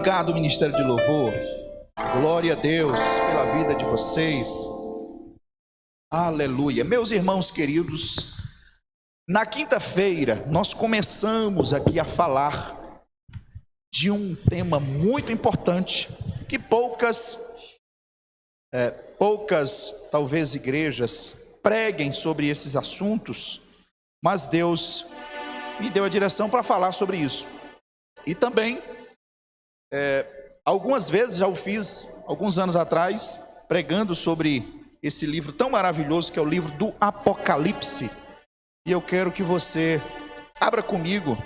Obrigado, Ministério de Louvor. Glória a Deus pela vida de vocês. Aleluia. Meus irmãos queridos, na quinta-feira nós começamos aqui a falar de um tema muito importante que poucas talvez igrejas preguem sobre esses assuntos, mas Deus me deu a direção para falar sobre isso. E também algumas vezes já o fiz, alguns anos atrás, pregando sobre esse livro tão maravilhoso que é o livro do Apocalipse. E eu quero que você abra comigo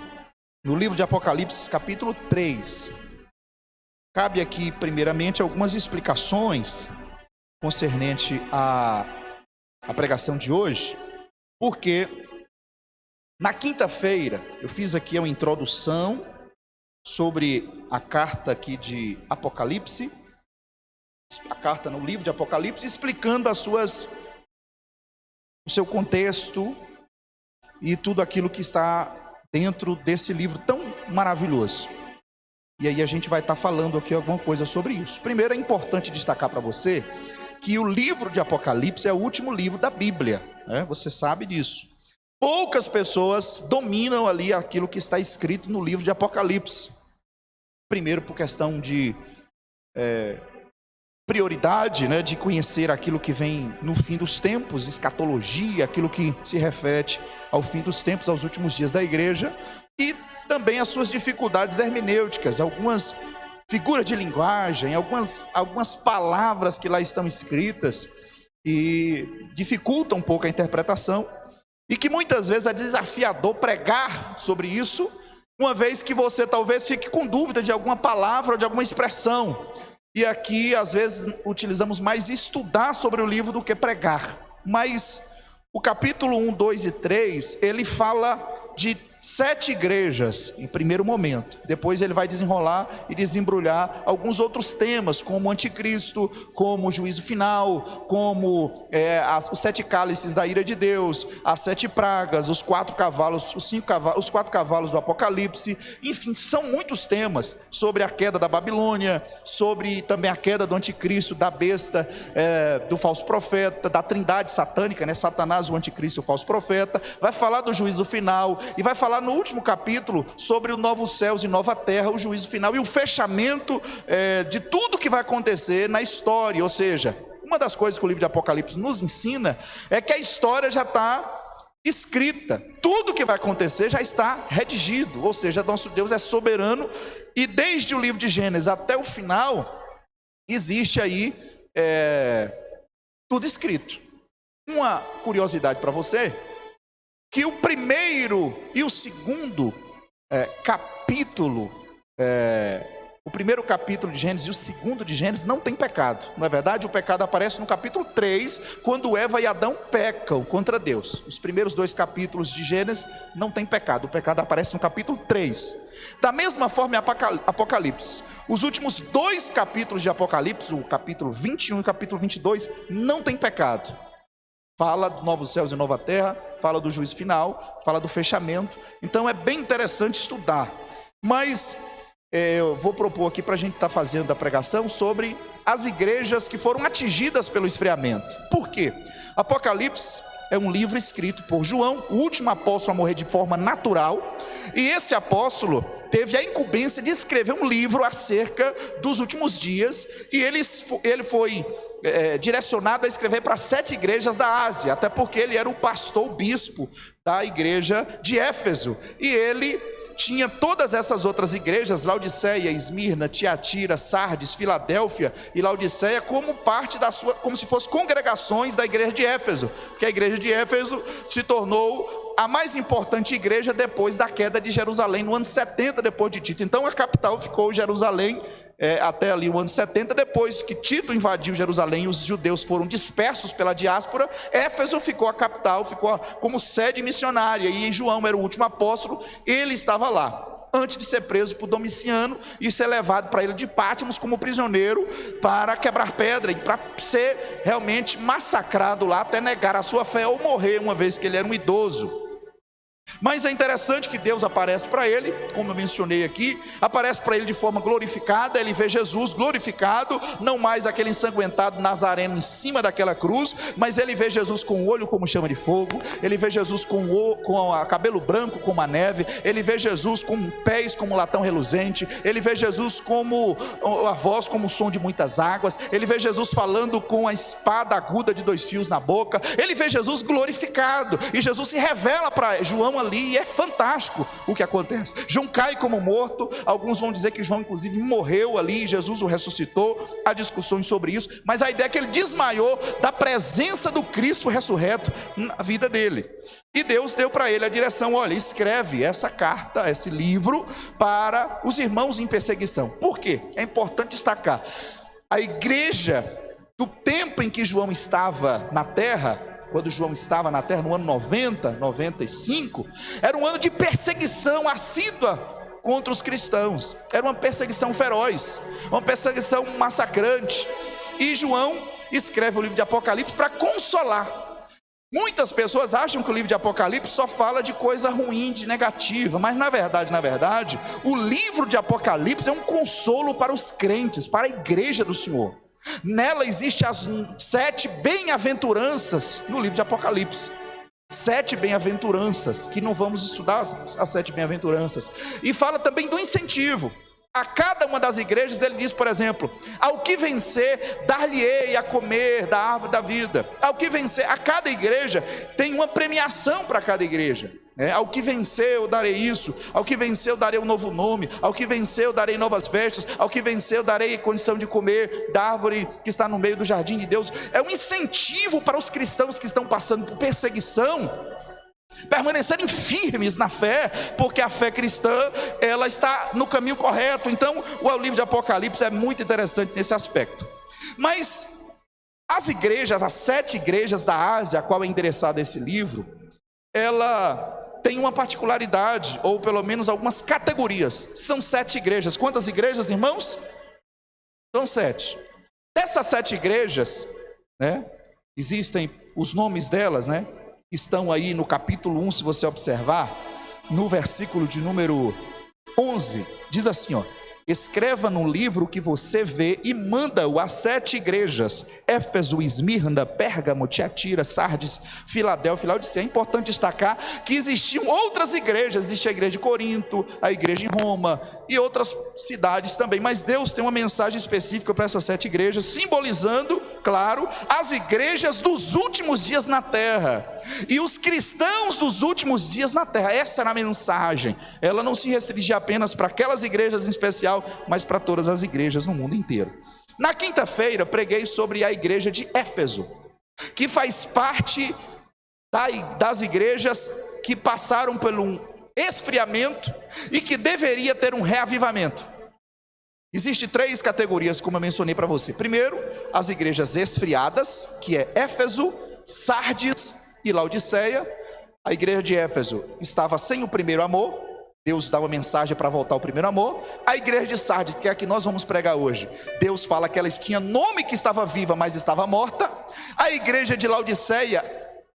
no livro de Apocalipse, capítulo 3. Cabe aqui primeiramente algumas explicações concernente à pregação de hoje, porque na quinta-feira eu fiz aqui uma introdução sobre a carta aqui de Apocalipse, a carta no livro de Apocalipse, explicando o seu contexto e tudo aquilo que está dentro desse livro tão maravilhoso. E aí a gente vai estar falando aqui alguma coisa sobre isso. Primeiro, é importante destacar para você que o livro de Apocalipse é o último livro da Bíblia, né? Você sabe disso. Poucas pessoas dominam ali aquilo que está escrito no livro de Apocalipse. Primeiro, por questão de prioridade, né, de conhecer aquilo que vem no fim dos tempos, escatologia, aquilo que se refere ao fim dos tempos, aos últimos dias da igreja, e também as suas dificuldades hermenêuticas, algumas figuras de linguagem, algumas palavras que lá estão escritas e dificultam um pouco a interpretação, e que muitas vezes é desafiador pregar sobre isso, uma vez que você talvez fique com dúvida de alguma palavra ou de alguma expressão. E aqui, às vezes, utilizamos mais estudar sobre o livro do que pregar. Mas o capítulo 1, 2 e 3, ele fala de 7 igrejas em primeiro momento. Depois ele vai desenrolar e desembrulhar alguns outros temas, como o anticristo, como o juízo final, como os 7 cálices da ira de Deus, as 7 pragas, os 4 cavalos, os 4 cavalos do Apocalipse. Enfim, são muitos temas sobre a queda da Babilônia, sobre também a queda do anticristo, da besta, do falso profeta, da trindade satânica, né? Satanás, o anticristo e o falso profeta. Vai falar do juízo final e vai falar no último capítulo sobre o novo céus e nova terra, o juízo final e o fechamento de tudo que vai acontecer na história. Ou seja, uma das coisas que o livro de Apocalipse nos ensina é que a história já está escrita, tudo que vai acontecer já está redigido, ou seja, nosso Deus é soberano, e desde o livro de Gênesis até o final existe aí tudo escrito. Uma curiosidade para você, que o primeiro e o segundo capítulo, o primeiro capítulo de Gênesis e o segundo de Gênesis não tem pecado, não é verdade? O pecado aparece no capítulo 3, quando Eva e Adão pecam contra Deus. Os primeiros 2 capítulos de Gênesis não tem pecado, o pecado aparece no capítulo 3. Da mesma forma em Apocalipse, os últimos 2 capítulos de Apocalipse, o capítulo 21 e o capítulo 22, não tem pecado. Fala do novos céus e nova terra, fala do juízo final, fala do fechamento. Então é bem interessante estudar. Mas eu vou propor aqui para a gente estar fazendo a pregação sobre as igrejas que foram atingidas pelo esfriamento. Por quê? Apocalipse é um livro escrito por João, o último apóstolo a morrer de forma natural. E este apóstolo teve a incumbência de escrever um livro acerca dos últimos dias. E ele foi direcionado a escrever para 7 igrejas da Ásia, até porque ele era o pastor, o bispo da igreja de Éfeso, e ele tinha todas essas outras igrejas, Laodiceia, Esmirna, Tiatira, Sardes, Filadélfia e Laodiceia, como parte da sua, como se fossem congregações da igreja de Éfeso, porque a igreja de Éfeso se tornou a mais importante igreja depois da queda de Jerusalém, no ano 70 depois de Tito. Então a capital ficou Jerusalém, até ali o ano 70, depois que Tito invadiu Jerusalém e os judeus foram dispersos pela diáspora, Éfeso ficou a capital, ficou como sede missionária, e João era o último apóstolo, ele estava lá, antes de ser preso por Domiciano e ser levado para a ilha de Patmos como prisioneiro para quebrar pedra e para ser realmente massacrado lá até negar a sua fé ou morrer, uma vez que ele era um idoso. Mas é interessante que Deus aparece para ele, como eu mencionei aqui, aparece para ele de forma glorificada. Ele vê Jesus glorificado, não mais aquele ensanguentado nazareno em cima daquela cruz, mas ele vê Jesus com o olho como chama de fogo, ele vê Jesus com o cabelo branco como a neve, ele vê Jesus com pés como latão reluzente, ele vê Jesus como a voz como o som de muitas águas, ele vê Jesus falando com a espada aguda de 2 fios na boca, ele vê Jesus glorificado, e Jesus se revela para João ali, e é fantástico o que acontece. João cai como morto, alguns vão dizer que João inclusive morreu ali, e Jesus o ressuscitou, há discussões sobre isso, mas a ideia é que ele desmaiou da presença do Cristo ressurreto na vida dele, e Deus deu para ele a direção: olha, escreve essa carta, esse livro para os irmãos em perseguição. Por quê? É importante destacar, a igreja do tempo em que João estava na terra, quando João estava na terra, no ano 90, 95, era um ano de perseguição assídua contra os cristãos, era uma perseguição feroz, uma perseguição massacrante, e João escreve o livro de Apocalipse para consolar. Muitas pessoas acham que o livro de Apocalipse só fala de coisa ruim, de negativa, mas na verdade, o livro de Apocalipse é um consolo para os crentes, para a igreja do Senhor. Nela existem as 7 bem-aventuranças no livro de Apocalipse. 7 bem-aventuranças, que não vamos estudar as 7 bem-aventuranças. E fala também do incentivo. A cada uma das igrejas ele diz, por exemplo: ao que vencer, dar-lhe-ei a comer da árvore da vida. Ao que vencer, a cada igreja tem uma premiação para cada igreja. Ao que vencer eu darei isso, ao que vencer eu darei um novo nome, ao que vencer eu darei novas vestes, ao que vencer eu darei condição de comer da árvore que está no meio do jardim de Deus. É um incentivo para os cristãos que estão passando por perseguição permanecerem firmes na fé, porque a fé cristã, ela está no caminho correto. Então o livro de Apocalipse é muito interessante nesse aspecto. Mas as igrejas, as 7 igrejas da Ásia, a qual é endereçado esse livro, ela tem uma particularidade, ou pelo menos algumas categorias. São 7 igrejas. Quantas igrejas, irmãos? São 7. Dessas 7 igrejas, existem os nomes delas, estão aí no capítulo 1, se você observar, no versículo de número 11, diz assim, escreva no livro que você vê e manda-o às 7 igrejas: Éfeso, Esmirna, Pérgamo, Tiatira, Sardes, Filadélfia e Laodiceia. É importante destacar que existiam outras igrejas. Existe a igreja de Corinto, a igreja em Roma e outras cidades também, mas Deus tem uma mensagem específica para essas 7 igrejas, simbolizando, claro, as igrejas dos últimos dias na terra, e os cristãos dos últimos dias na terra. Essa era a mensagem. Ela não se restringia apenas para aquelas igrejas em especial, mas para todas as igrejas no mundo inteiro. Na quinta-feira preguei sobre a igreja de Éfeso, que faz parte das igrejas que passaram por um esfriamento e que deveria ter um reavivamento. Existem 3 categorias, como eu mencionei para você. Primeiro, as igrejas esfriadas, que é Éfeso, Sardes e Laodiceia. A igreja de Éfeso estava sem o primeiro amor. Deus dá uma mensagem para voltar ao primeiro amor. A igreja de Sardes, que é a que nós vamos pregar hoje, Deus fala que ela tinha nome, que estava viva, mas estava morta. A igreja de Laodiceia,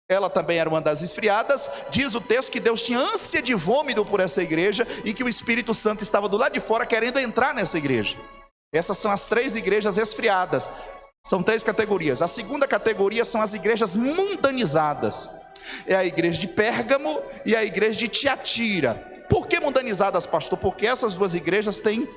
ela também era uma das esfriadas. Diz o texto que Deus tinha ânsia de vômito por essa igreja, e que o Espírito Santo estava do lado de fora querendo entrar nessa igreja. Essas são as 3 igrejas esfriadas. São 3 categorias. A segunda categoria são as igrejas mundanizadas. É a igreja de Pérgamo e a igreja de Tiatira. Por que mundanizadas, pastor? Porque essas 2 igrejas têm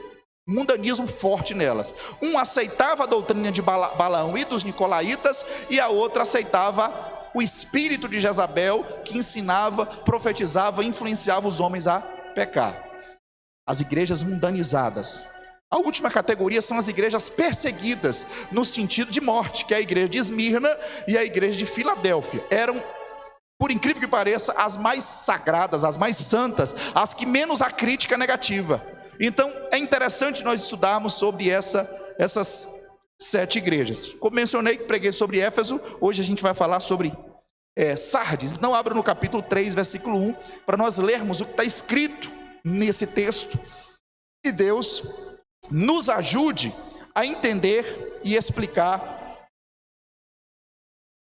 mundanismo forte nelas. Um aceitava a doutrina de Balaão e dos nicolaítas, e a outra aceitava o espírito de Jezabel, que ensinava, profetizava, influenciava os homens a pecar. As igrejas mundanizadas. A última categoria são as igrejas perseguidas, no sentido de morte, que é a igreja de Esmirna e a igreja de Filadélfia. Eram, por incrível que pareça, as mais sagradas, as mais santas, as que menos há crítica negativa. Então é interessante nós estudarmos sobre essas 7 igrejas. Como mencionei, preguei sobre Éfeso, hoje a gente vai falar sobre Sardes. Então abra no capítulo 3, versículo 1, para nós lermos o que está escrito nesse texto, e Deus nos ajude a entender e explicar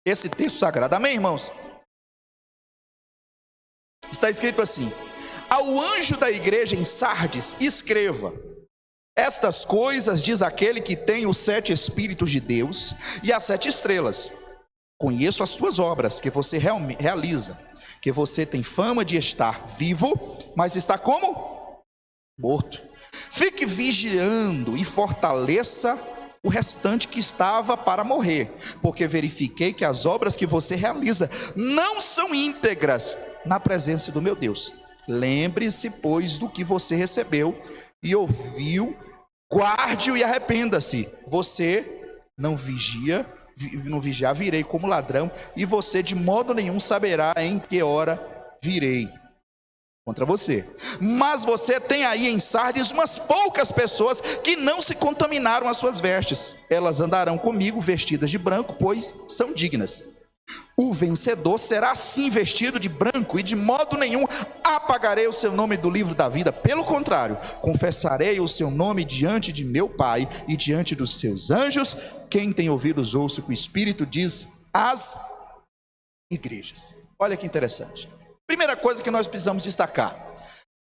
esse texto sagrado. Amém, irmãos? está escrito assim: ao anjo da igreja em Sardes, escreva: estas coisas diz aquele que tem os 7 Espíritos de Deus e as 7 estrelas. Conheço as suas obras, que você realiza, que você tem fama de estar vivo, mas está como? Morto. Fique vigiando e fortaleça o restante que estava para morrer, porque verifiquei que as obras que você realiza não são íntegras na presença do meu Deus. Lembre-se, pois, do que você recebeu e ouviu, guarde-o e arrependa-se. Você não vigiar, virei como ladrão, e você de modo nenhum saberá em que hora virei contra você. Mas você tem aí em Sardes umas poucas pessoas que não se contaminaram as suas vestes. Elas andarão comigo vestidas de branco, pois são dignas. O vencedor será assim vestido de branco, e de modo nenhum apagarei o seu nome do livro da vida. Pelo contrário, confessarei o seu nome diante de meu Pai e diante dos seus anjos. Quem tem ouvidos, ouça o que o Espírito diz às igrejas. Olha que interessante. Primeira coisa que nós precisamos destacar: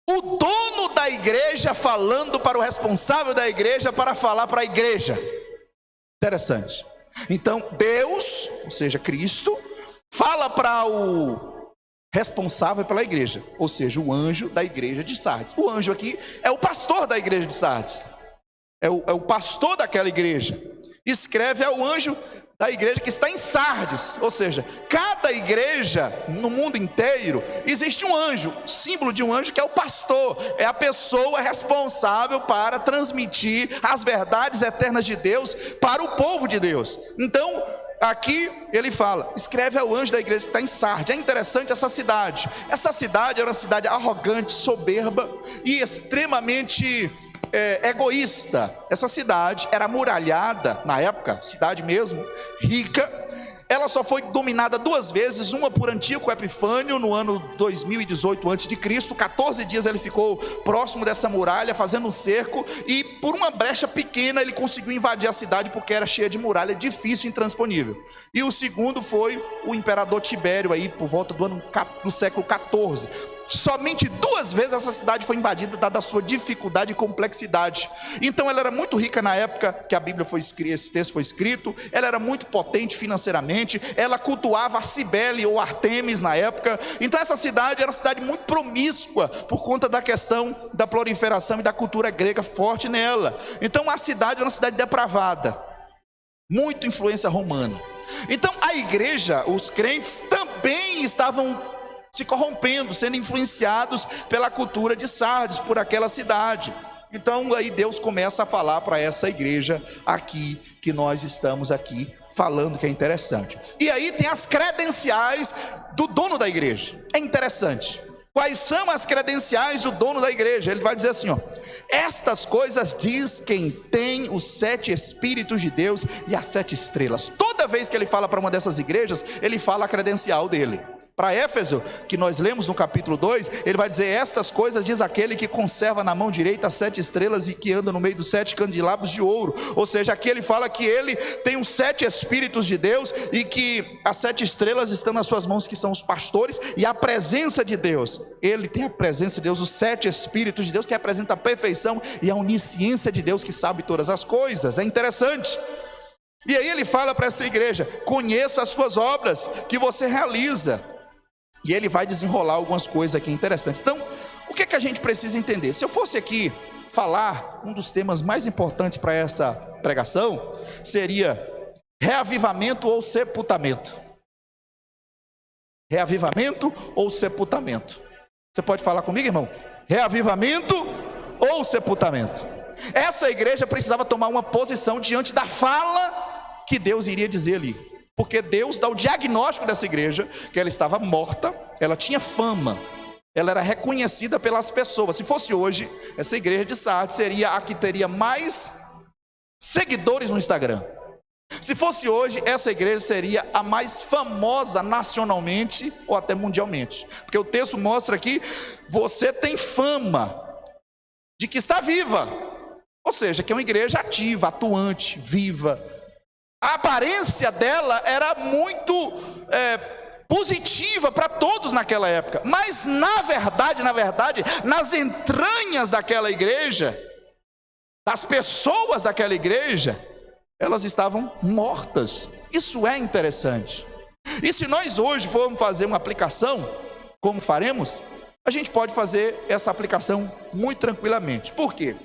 o dono da igreja falando para o responsável da igreja para falar para a igreja. Interessante. Então Deus, ou seja, Cristo, fala para o responsável pela igreja, ou seja, o anjo da igreja de Sardes. O anjo aqui é o pastor da igreja de Sardes, é o pastor daquela igreja. Escreve ao anjo da igreja que está em Sardes, ou seja, cada igreja no mundo inteiro existe um anjo, símbolo de um anjo, que é o pastor, é a pessoa responsável para transmitir as verdades eternas de Deus para o povo de Deus. Então aqui ele fala, escreve ao anjo da igreja que está em Sardes. É interessante essa cidade era uma cidade arrogante, soberba e extremamente egoísta. Essa cidade era muralhada na época, cidade mesmo, rica. Ela só foi dominada 2 vezes, uma por Antíoco Epifânio no ano 2018 a.C. 14 dias ele ficou próximo dessa muralha, fazendo um cerco, e por uma brecha pequena ele conseguiu invadir a cidade, porque era cheia de muralha, difícil, intransponível. E o segundo foi o imperador Tibério, aí por volta do século 14. Somente 2 vezes essa cidade foi invadida, dada a sua dificuldade e complexidade. Então ela era muito rica na época que a Bíblia esse texto foi escrito. Ela era muito potente financeiramente. Ela cultuava a Cibele ou Artemis na época. Então essa cidade era uma cidade muito promíscua, por conta da questão da proliferação e da cultura grega forte nela. Então a cidade era uma cidade depravada, muito influência romana. Então a igreja, os crentes também estavam se corrompendo, sendo influenciados pela cultura de Sardes, por aquela cidade. Então aí Deus começa a falar para essa igreja aqui, que nós estamos aqui falando, que é interessante. E aí tem as credenciais do dono da igreja. É interessante. Quais são as credenciais do dono da igreja? Ele vai dizer assim, ó: estas coisas diz quem tem os 7 Espíritos de Deus e as 7 estrelas. Toda vez que ele fala para uma dessas igrejas, ele fala a credencial dele. Para Éfeso, que nós lemos no capítulo 2, ele vai dizer: estas coisas diz aquele que conserva na mão direita as 7 estrelas e que anda no meio dos 7 candelabros de ouro. Ou seja, aqui ele fala que ele tem os 7 Espíritos de Deus e que as 7 estrelas estão nas suas mãos, que são os pastores, e a presença de Deus. Ele tem a presença de Deus, os 7 Espíritos de Deus, que representa a perfeição e a onisciência de Deus, que sabe todas as coisas. É interessante. E aí ele fala para essa igreja: conheço as suas obras que você realiza. E ele vai desenrolar algumas coisas aqui interessantes. Então, o que é que a gente precisa entender? Se eu fosse aqui falar, um dos temas mais importantes para essa pregação seria reavivamento ou sepultamento. Reavivamento ou sepultamento? Você pode falar comigo, irmão? Reavivamento ou sepultamento? Essa igreja precisava tomar uma posição diante da fala que Deus iria dizer ali. Porque Deus dá o diagnóstico dessa igreja, que ela estava morta, ela tinha fama, ela era reconhecida pelas pessoas. Se fosse hoje, essa igreja de Sardes seria a que teria mais seguidores no Instagram. Se fosse hoje, essa igreja seria a mais famosa nacionalmente ou até mundialmente. Porque o texto mostra aqui: você tem fama de que está viva. Ou seja, que é uma igreja ativa, atuante, viva. A aparência dela era muito positiva para todos naquela época. Mas na verdade, nas entranhas daquela igreja, das pessoas daquela igreja, elas estavam mortas. Isso é interessante. E se nós hoje formos fazer uma aplicação, como faremos, a gente pode fazer essa aplicação muito tranquilamente. Por quê?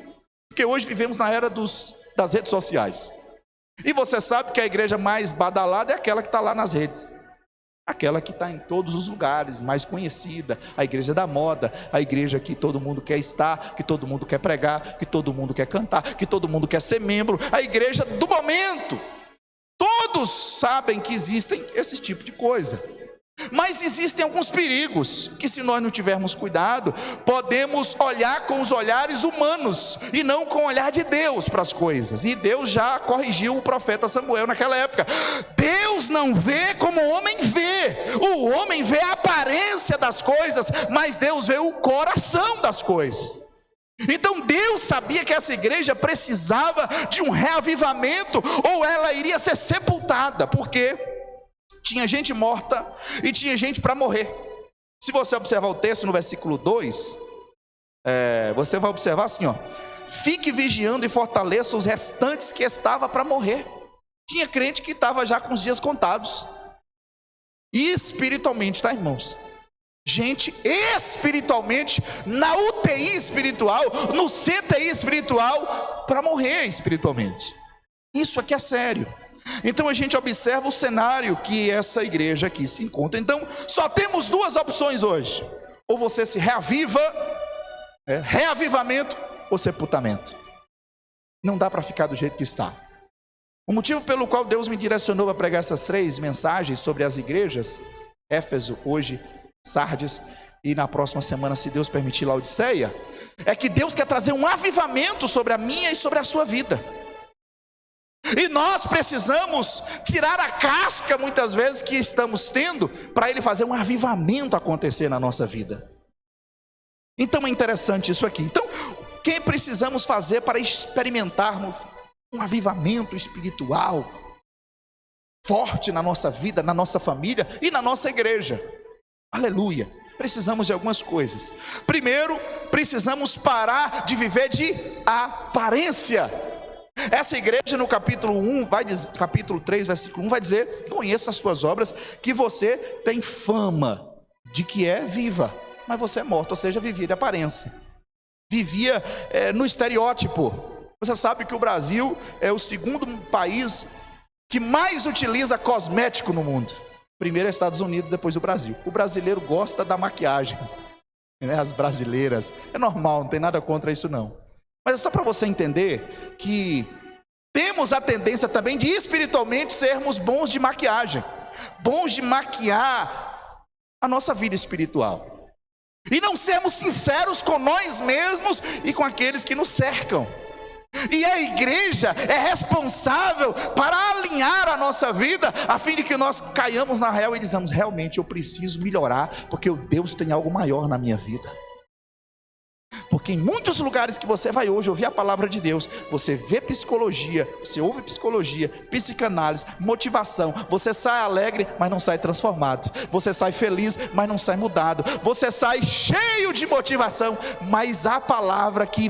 Porque hoje vivemos na era das redes sociais. E você sabe que a igreja mais badalada é aquela que está lá nas redes. Aquela que está em todos os lugares, mais conhecida, a igreja da moda, a igreja que todo mundo quer estar, que todo mundo quer pregar, que todo mundo quer cantar, que todo mundo quer ser membro, a igreja do momento. Todos sabem que existem esse tipo de coisa. Mas existem alguns perigos, que se nós não tivermos cuidado, podemos olhar com os olhares humanos, e não com o olhar de Deus para as coisas. E Deus já corrigiu o profeta Samuel naquela época. Deus não vê como o homem vê. O homem vê a aparência das coisas, mas Deus vê o coração das coisas. Então Deus sabia que essa igreja precisava de um reavivamento, ou ela iria ser sepultada, porque tinha gente morta e tinha gente para morrer. Se você observar o texto no versículo 2, você vai observar assim, ó: fique vigiando e fortaleça os restantes que estava para morrer. Tinha crente que estava já com os dias contados. E espiritualmente, tá, irmãos? Gente espiritualmente, na UTI espiritual, no CTI espiritual, para morrer espiritualmente. Isso aqui é sério. Então a gente observa o cenário que essa igreja aqui se encontra. Então só temos duas opções hoje: ou você se reaviva, reavivamento, ou sepultamento. Não dá para ficar do jeito que está. O motivo pelo qual Deus me direcionou a pregar essas 3 mensagens sobre as igrejas, Éfeso, hoje Sardes, e na próxima semana, se Deus permitir, Laodiceia, é que Deus quer trazer um avivamento sobre a minha e sobre a sua vida. E nós precisamos tirar a casca, muitas vezes, que estamos tendo, para Ele fazer um avivamento acontecer na nossa vida. Então é interessante isso aqui. Então, o que precisamos fazer para experimentarmos um avivamento espiritual forte na nossa vida, na nossa família e na nossa igreja? Aleluia! Precisamos de algumas coisas. Primeiro, precisamos parar de viver de aparência. Essa igreja no capítulo 1, capítulo 3, versículo 1, vai dizer: conheça as tuas obras, que você tem fama de que é viva, mas você é morto, ou seja, vivia de aparência, vivia no estereótipo. Você sabe que o Brasil é o segundo país que mais utiliza cosmético no mundo. Primeiro é Estados Unidos, depois o Brasil. O brasileiro gosta da maquiagem, né? As brasileiras, é normal, não tem nada contra isso não. Mas é só para você entender que temos a tendência também de espiritualmente sermos bons de maquiagem, bons de maquiar a nossa vida espiritual, e não sermos sinceros com nós mesmos e com aqueles que nos cercam. E a igreja é responsável para alinhar a nossa vida, a fim de que nós caiamos na real e dizemos: realmente eu preciso melhorar, porque Deus tem algo maior na minha vida. Porque em muitos lugares que você vai hoje ouvir a palavra de Deus, você vê psicologia, você ouve psicologia, psicanálise, motivação, você sai alegre, mas não sai transformado, você sai feliz, mas não sai mudado, você sai cheio de motivação, mas a palavra que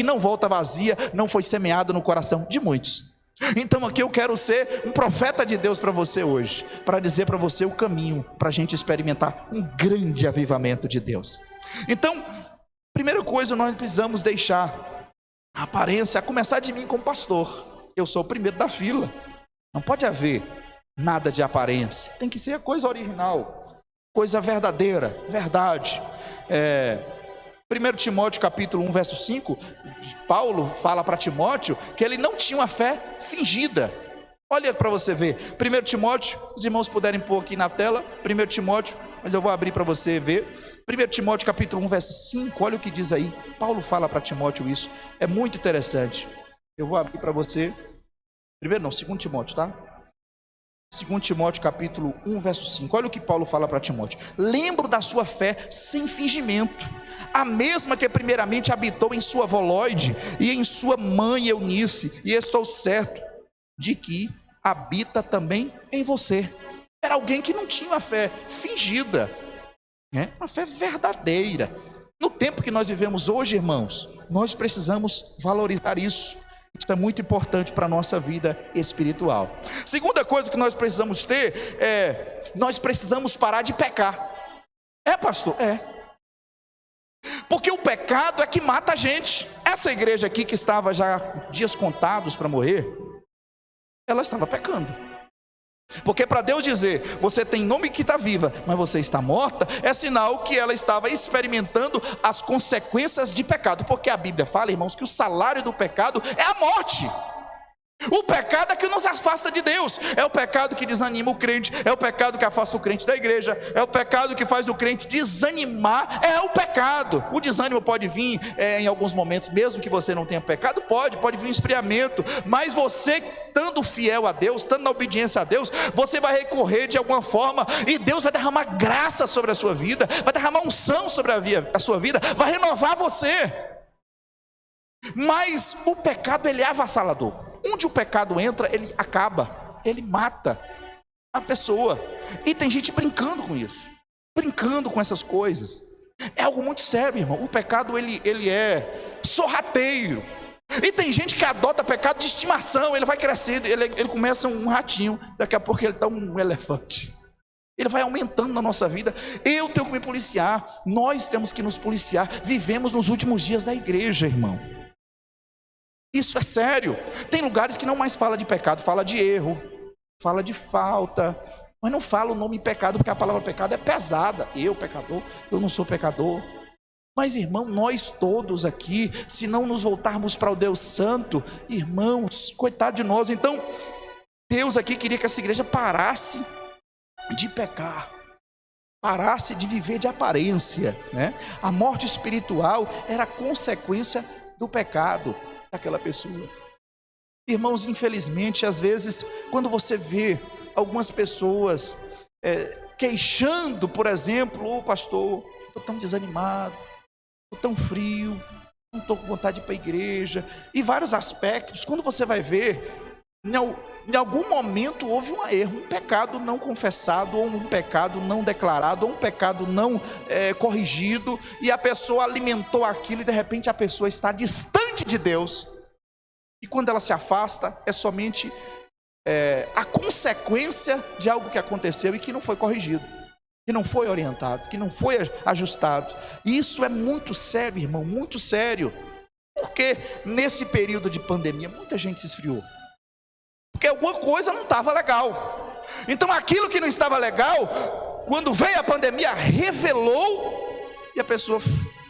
não volta vazia, não foi semeada no coração de muitos. Então aqui eu quero ser um profeta de Deus para você hoje, para dizer para você o caminho, para a gente experimentar um grande avivamento de Deus. Então, primeira coisa, nós precisamos deixar a aparência, a começar de mim como pastor. Eu sou o primeiro da fila. Não pode haver nada de aparência. Tem que ser a coisa original, coisa verdadeira, verdade. 1 Timóteo capítulo 1, verso 5, Paulo fala para Timóteo que ele não tinha uma fé fingida. Olha para você ver, 1 Timóteo, os irmãos puderem pôr aqui na tela, 1 Timóteo, mas eu vou abrir para você ver. 1 Timóteo capítulo 1, verso 5, olha o que diz aí. Paulo fala para Timóteo isso, é muito interessante. Eu vou abrir para você. 2 Timóteo, tá? 2 Timóteo capítulo 1, verso 5, olha o que Paulo fala para Timóteo: lembro da sua fé sem fingimento, a mesma que primeiramente habitou em sua avoloide e em sua mãe Eunice, e estou certo de que habita também em você. Era alguém que não tinha uma fé fingida, né? Uma fé verdadeira. No tempo que nós vivemos hoje, irmãos, nós precisamos valorizar isso. Isso é muito importante para a nossa vida espiritual. Segunda coisa que nós precisamos ter nós precisamos parar de pecar. Pastor? Porque o pecado é que mata a gente. Essa igreja aqui que estava já dias contados para morrer, ela estava pecando. Porque para Deus dizer, você tem nome que está viva, mas você está morta, é sinal que ela estava experimentando as consequências de pecado. Porque a Bíblia fala, irmãos, que o salário do pecado é a morte. O pecado é que nos afasta de Deus, é o pecado que desanima o crente, é o pecado que afasta o crente da igreja, é o pecado que faz o crente desanimar, é o pecado. O desânimo pode vir em alguns momentos, mesmo que você não tenha pecado, pode vir um esfriamento, mas você, estando fiel a Deus, estando na obediência a Deus, você vai recorrer de alguma forma, e Deus vai derramar graça sobre a sua vida, vai derramar unção sobre a sua vida, vai renovar você. Mas o pecado, ele é avassalador. Onde o pecado entra, ele acaba, ele mata a pessoa. E tem gente brincando com isso, brincando com essas coisas. É algo muito sério, irmão. O pecado, ele é sorrateiro. E tem gente que adota pecado de estimação. Ele vai crescendo, ele começa um ratinho, daqui a pouco ele está um elefante. Ele vai aumentando na nossa vida. Eu tenho que me policiar, nós temos que nos policiar. Vivemos nos últimos dias da igreja, irmão. Isso é sério. Tem lugares que não mais fala de pecado, fala de erro, fala de falta, mas não fala o nome pecado, porque a palavra pecado é pesada. Eu, pecador, eu não sou pecador. Mas, irmão, nós todos aqui, se não nos voltarmos para o Deus Santo, irmãos, coitado de nós. Então, Deus aqui queria que essa igreja parasse de pecar, parasse de viver de aparência, né? A morte espiritual era consequência do pecado daquela pessoa. Irmãos, infelizmente, às vezes, quando você vê algumas pessoas queixando, por exemplo, pastor, estou tão desanimado, estou tão frio, não estou com vontade de ir para a igreja, e vários aspectos, quando você vai ver, em algum momento houve um erro, um pecado não confessado, ou um pecado não declarado, ou um pecado não corrigido, e a pessoa alimentou aquilo, e de repente a pessoa está distante de Deus, e quando ela se afasta, é somente a consequência de algo que aconteceu e que não foi corrigido, que não foi orientado, que não foi ajustado. E isso é muito sério, irmão, muito sério, porque nesse período de pandemia muita gente se esfriou, porque alguma coisa não estava legal. Então aquilo que não estava legal, quando veio a pandemia, revelou, e a pessoa,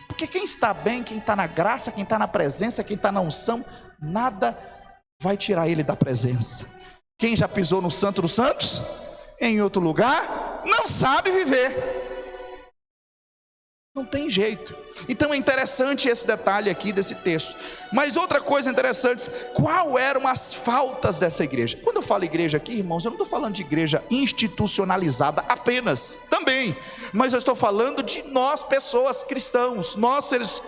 porque quem está bem, quem está na graça, quem está na presença, quem está na unção, nada vai tirar ele da presença. Quem já pisou no Santo dos Santos, em outro lugar, não sabe viver. Não tem jeito. Então é interessante esse detalhe aqui desse texto. Mas outra coisa interessante, qual eram as faltas dessa igreja? Quando eu falo igreja aqui, irmãos, eu não estou falando de igreja institucionalizada apenas, também. Mas eu estou falando de nós, pessoas cristãos, nós seres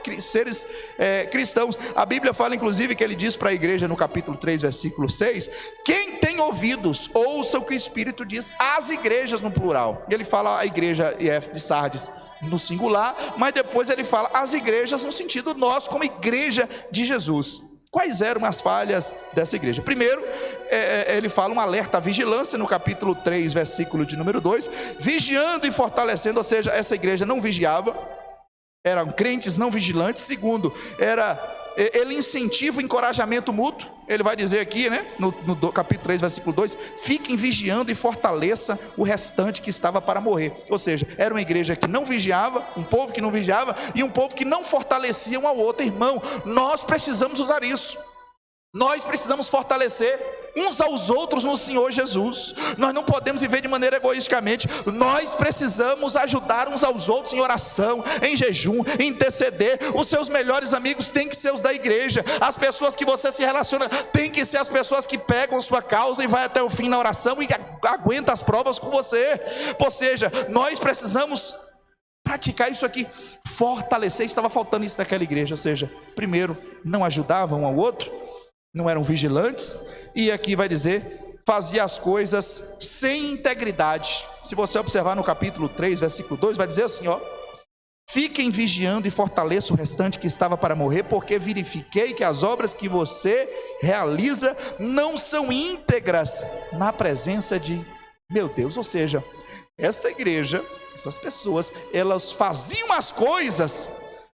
cristãos. A Bíblia fala inclusive que ele diz para a igreja no capítulo 3, versículo 6, quem tem ouvidos, ouça o que o Espírito diz às igrejas no plural. E ele fala a igreja de Sardes no singular, mas depois ele fala as igrejas no sentido nós como igreja de Jesus. Quais eram as falhas dessa igreja? Primeiro, ele fala um alerta à vigilância no capítulo 3, versículo de número 2, vigiando e fortalecendo, ou seja, essa igreja não vigiava, eram crentes não vigilantes. Segundo, ele incentiva o encorajamento mútuo. Ele vai dizer aqui, né, no capítulo 3, versículo 2, fiquem vigiando e fortaleça o restante que estava para morrer. Ou seja, era uma igreja que não vigiava, um povo que não vigiava, e um povo que não fortalecia um ao outro. Irmão, nós precisamos usar isso. Nós precisamos fortalecer uns aos outros no Senhor Jesus. Nós não podemos viver de maneira egoisticamente. Nós precisamos ajudar uns aos outros em oração, em jejum, em interceder. Os seus melhores amigos têm que ser os da igreja. As pessoas que você se relaciona têm que ser as pessoas que pegam a sua causa e vai até o fim na oração e aguenta as provas com você. Ou seja, nós precisamos praticar isso aqui, fortalecer. Estava faltando isso naquela igreja. Ou seja, primeiro, não ajudavam um ao outro, não eram vigilantes, e aqui vai dizer, fazia as coisas sem integridade. Se você observar no capítulo 3, versículo 2, vai dizer assim, ó: fiquem vigiando e fortaleçam o restante que estava para morrer, porque verifiquei que as obras que você realiza não são íntegras na presença de meu Deus. Ou seja, esta igreja, essas pessoas, elas faziam as coisas,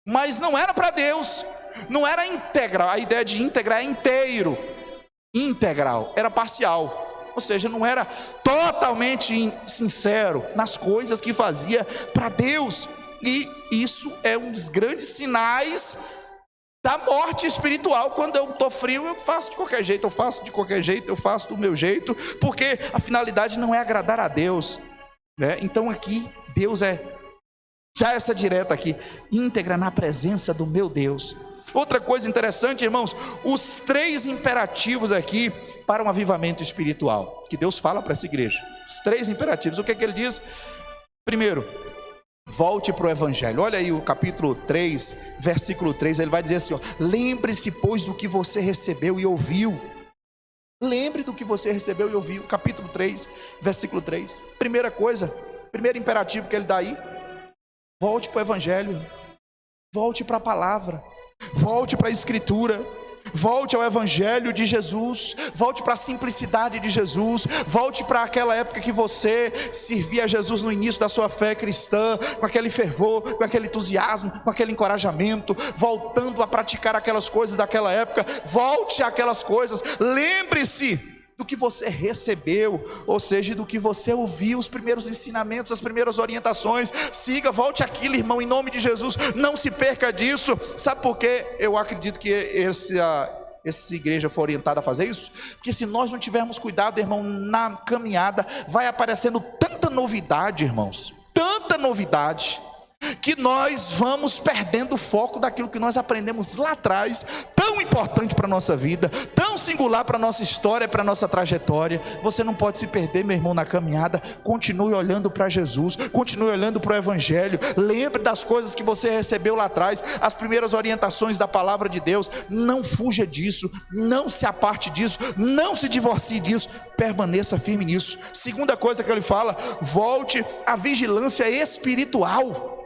mas não era para Deus, não era íntegra. A ideia de íntegra é inteiro, integral, era parcial. Ou seja, não era totalmente sincero nas coisas que fazia para Deus. E isso é um dos grandes sinais da morte espiritual. Quando eu estou frio, eu faço de qualquer jeito, eu faço de qualquer jeito, eu faço do meu jeito, porque a finalidade não é agradar a Deus, né? Então aqui, Deus já essa direta aqui, íntegra na presença do meu Deus. Outra coisa interessante, irmãos, os 3 imperativos aqui para um avivamento espiritual, que Deus fala para essa igreja. Os 3 imperativos, o que é que ele diz? Primeiro, volte para o evangelho. Olha aí o capítulo 3, versículo 3, ele vai dizer assim, ó: lembre-se, pois, do que você recebeu e ouviu. Lembre do que você recebeu e ouviu. Capítulo 3, versículo 3. Primeira coisa, primeiro imperativo que ele dá aí: volte para o evangelho, volte para a palavra, volte para a escritura, volte ao evangelho de Jesus, volte para a simplicidade de Jesus, volte para aquela época que você servia a Jesus no início da sua fé cristã, com aquele fervor, com aquele entusiasmo, com aquele encorajamento, voltando a praticar aquelas coisas daquela época. Volte àquelas coisas, lembre-se do que você recebeu, ou seja, do que você ouviu, os primeiros ensinamentos, as primeiras orientações. Siga, volte àquilo, irmão, em nome de Jesus, não se perca disso. Sabe por que eu acredito que essa igreja foi orientada a fazer isso? Porque se nós não tivermos cuidado, irmão, na caminhada, vai aparecendo tanta novidade, irmãos, tanta novidade, que nós vamos perdendo o foco daquilo que nós aprendemos lá atrás, tão importante para a nossa vida, tão singular para a nossa história, para a nossa trajetória. Você não pode se perder, meu irmão, na caminhada. Continue olhando para Jesus, continue olhando para o evangelho. Lembre das coisas que você recebeu lá atrás, as primeiras orientações da palavra de Deus. Não fuja disso, não se aparte disso, não se divorcie disso, permaneça firme nisso. Segunda coisa que ele fala: volte à vigilância espiritual.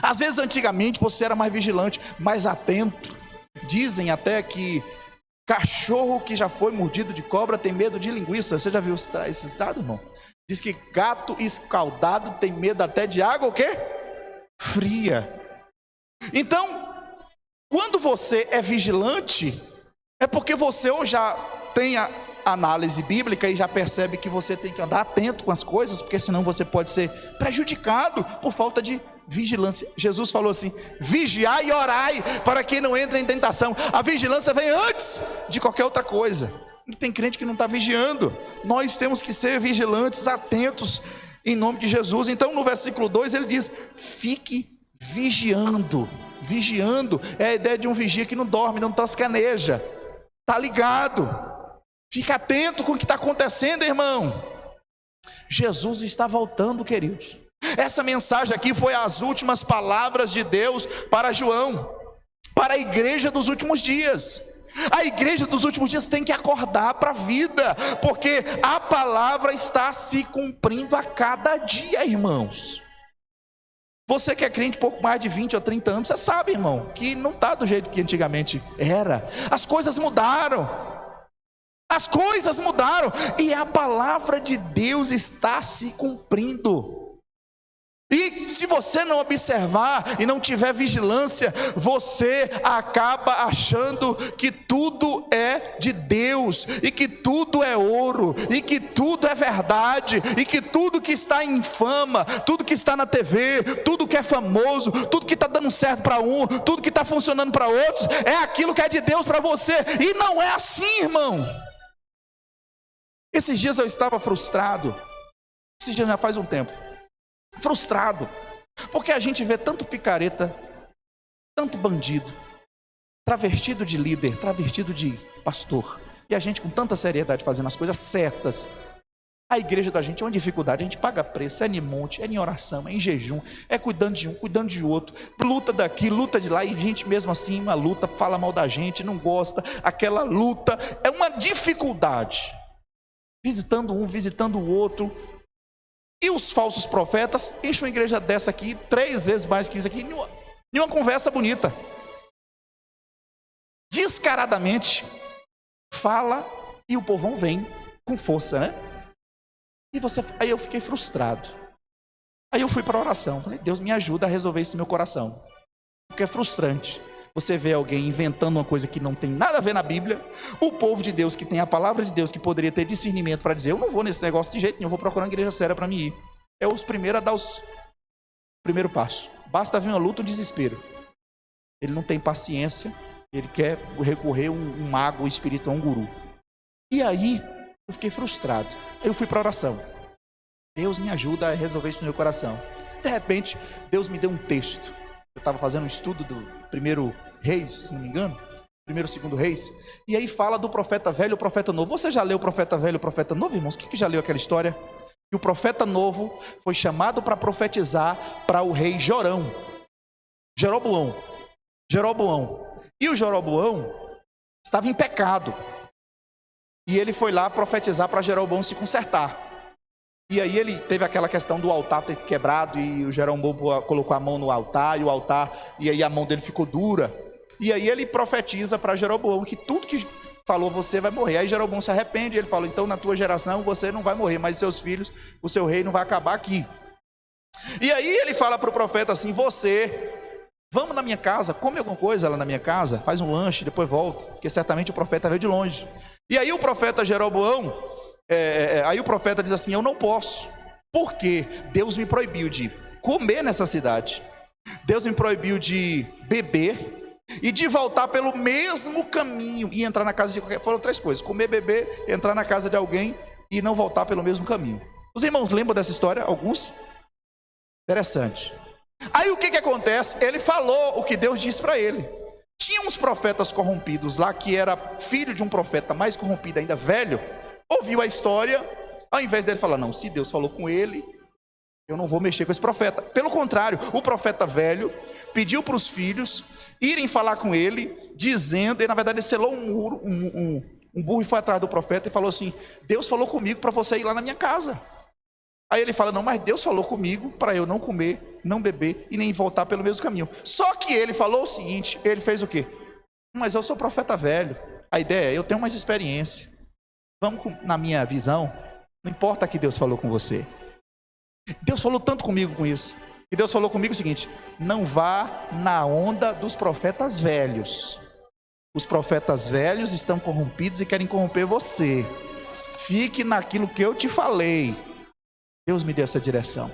Às vezes antigamente você era mais vigilante, mais atento. Dizem até que cachorro que já foi mordido de cobra tem medo de linguiça. Você já viu esse ditado, irmão? Diz que gato escaldado tem medo até de água o quê? Fria. Então, quando você é vigilante, é porque você ou já tem a análise bíblica e já percebe que você tem que andar atento com as coisas, porque senão você pode ser prejudicado por falta de vigilância. Jesus falou assim: vigiai e orai para que não entre em tentação. A vigilância vem antes de qualquer outra coisa. E tem crente que não está vigiando. Nós temos que ser vigilantes, atentos, em nome de Jesus. Então no versículo 2 ele diz: fique vigiando. Vigiando é a ideia de um vigia que não dorme, não toscaneja, está ligado. Fica atento com o que está acontecendo, irmão. Jesus está voltando, queridos. Essa mensagem aqui foi as últimas palavras de Deus para João, para a igreja dos últimos dias. A igreja dos últimos dias tem que acordar para a vida, porque a palavra está se cumprindo a cada dia, irmãos. Você que é crente pouco mais de 20 ou 30 anos, você sabe, irmão, que não está do jeito que antigamente era. As coisas mudaram. As coisas mudaram e a palavra de Deus está se cumprindo. E se você não observar e não tiver vigilância, você acaba achando que tudo é de Deus, e que tudo é ouro, e que tudo é verdade, e que tudo que está em fama, tudo que está na TV, tudo que é famoso, tudo que está dando certo para um, tudo que está funcionando para outros, é aquilo que é de Deus para você. E não é assim, irmão. Esses dias eu estava frustrado, esses dias já faz um tempo, frustrado, porque a gente vê tanto picareta, tanto bandido, travestido de líder, travestido de pastor, e a gente com tanta seriedade fazendo as coisas certas. A igreja da gente é uma dificuldade, a gente paga preço, é em monte, é em oração, é em jejum, é cuidando de um, cuidando de outro, luta daqui, luta de lá, e gente mesmo assim, uma luta, fala mal da gente, não gosta, aquela luta, é uma dificuldade. visitando um, visitando o outro. E os falsos profetas enchem uma igreja dessa aqui, 3 vezes mais que isso aqui, em uma conversa bonita. Descaradamente, fala e o povão vem com força, né? Aí eu fiquei frustrado. Aí eu fui para a oração. Falei, Deus, me ajuda a resolver isso no meu coração. Porque é frustrante. Você vê alguém inventando uma coisa que não tem nada a ver na Bíblia. O povo de Deus, que tem a palavra de Deus, que poderia ter discernimento para dizer, eu não vou nesse negócio de jeito nenhum, eu vou procurar uma igreja séria para mim ir. É os primeiros a dar o primeiro passo. Basta vir uma luta, um desespero. Ele não tem paciência, ele quer recorrer a um mago espiritual, um guru. E aí, eu fiquei frustrado. Aí eu fui para a oração. Deus, me ajuda a resolver isso no meu coração. De repente, Deus me deu um texto. Eu estava fazendo um estudo do 1 Reis, se não me engano, 1º, 2º Reis, e aí fala do profeta velho e o profeta novo. Você já leu o profeta velho e o profeta novo, irmãos? Quem que já leu aquela história? E o profeta novo foi chamado para profetizar para o rei Jeroboão. E o Jeroboão estava em pecado. E ele foi lá profetizar para Jeroboão se consertar. E aí ele teve aquela questão do altar ter quebrado, e o Jeroboão colocou a mão no altar, e aí a mão dele ficou dura. E aí ele profetiza para Jeroboão que tudo que falou você vai morrer. Aí Jeroboão se arrepende, ele fala, então na tua geração você não vai morrer, mas seus filhos, o seu reino vai acabar aqui. E aí ele fala para o profeta assim, vamos na minha casa, come alguma coisa lá na minha casa, faz um lanche, depois volta, porque certamente o profeta veio de longe. E aí o profeta Jeroboão, aí o profeta diz assim, eu não posso, porque Deus me proibiu de comer nessa cidade, Deus me proibiu de beber e de voltar pelo mesmo caminho e entrar na casa de qualquer. Foram 3 coisas: comer, beber, entrar na casa de alguém e não voltar pelo mesmo caminho. Os irmãos lembram dessa história? Alguns? Interessante. Aí o que acontece? Ele falou o que Deus disse para ele. Tinha uns profetas corrompidos lá, que era filho de um profeta mais corrompido ainda, velho. Ouviu a história, ao invés dele falar, não, se Deus falou com ele, eu não vou mexer com esse profeta. Pelo contrário, o profeta velho pediu para os filhos irem falar com ele, dizendo, e na verdade ele selou um burro e foi atrás do profeta e falou assim, Deus falou comigo para você ir lá na minha casa. Aí ele fala, não, mas Deus falou comigo para eu não comer, não beber e nem voltar pelo mesmo caminho. Só que ele falou o seguinte, ele fez o quê? Mas eu sou profeta velho, a ideia é, eu tenho mais experiência. Vamos na minha visão, não importa que Deus falou com você. Deus falou tanto comigo com isso. E Deus falou comigo o seguinte, não vá na onda dos profetas velhos. Os profetas velhos estão corrompidos e querem corromper você. Fique naquilo que eu te falei. Deus me deu essa direção.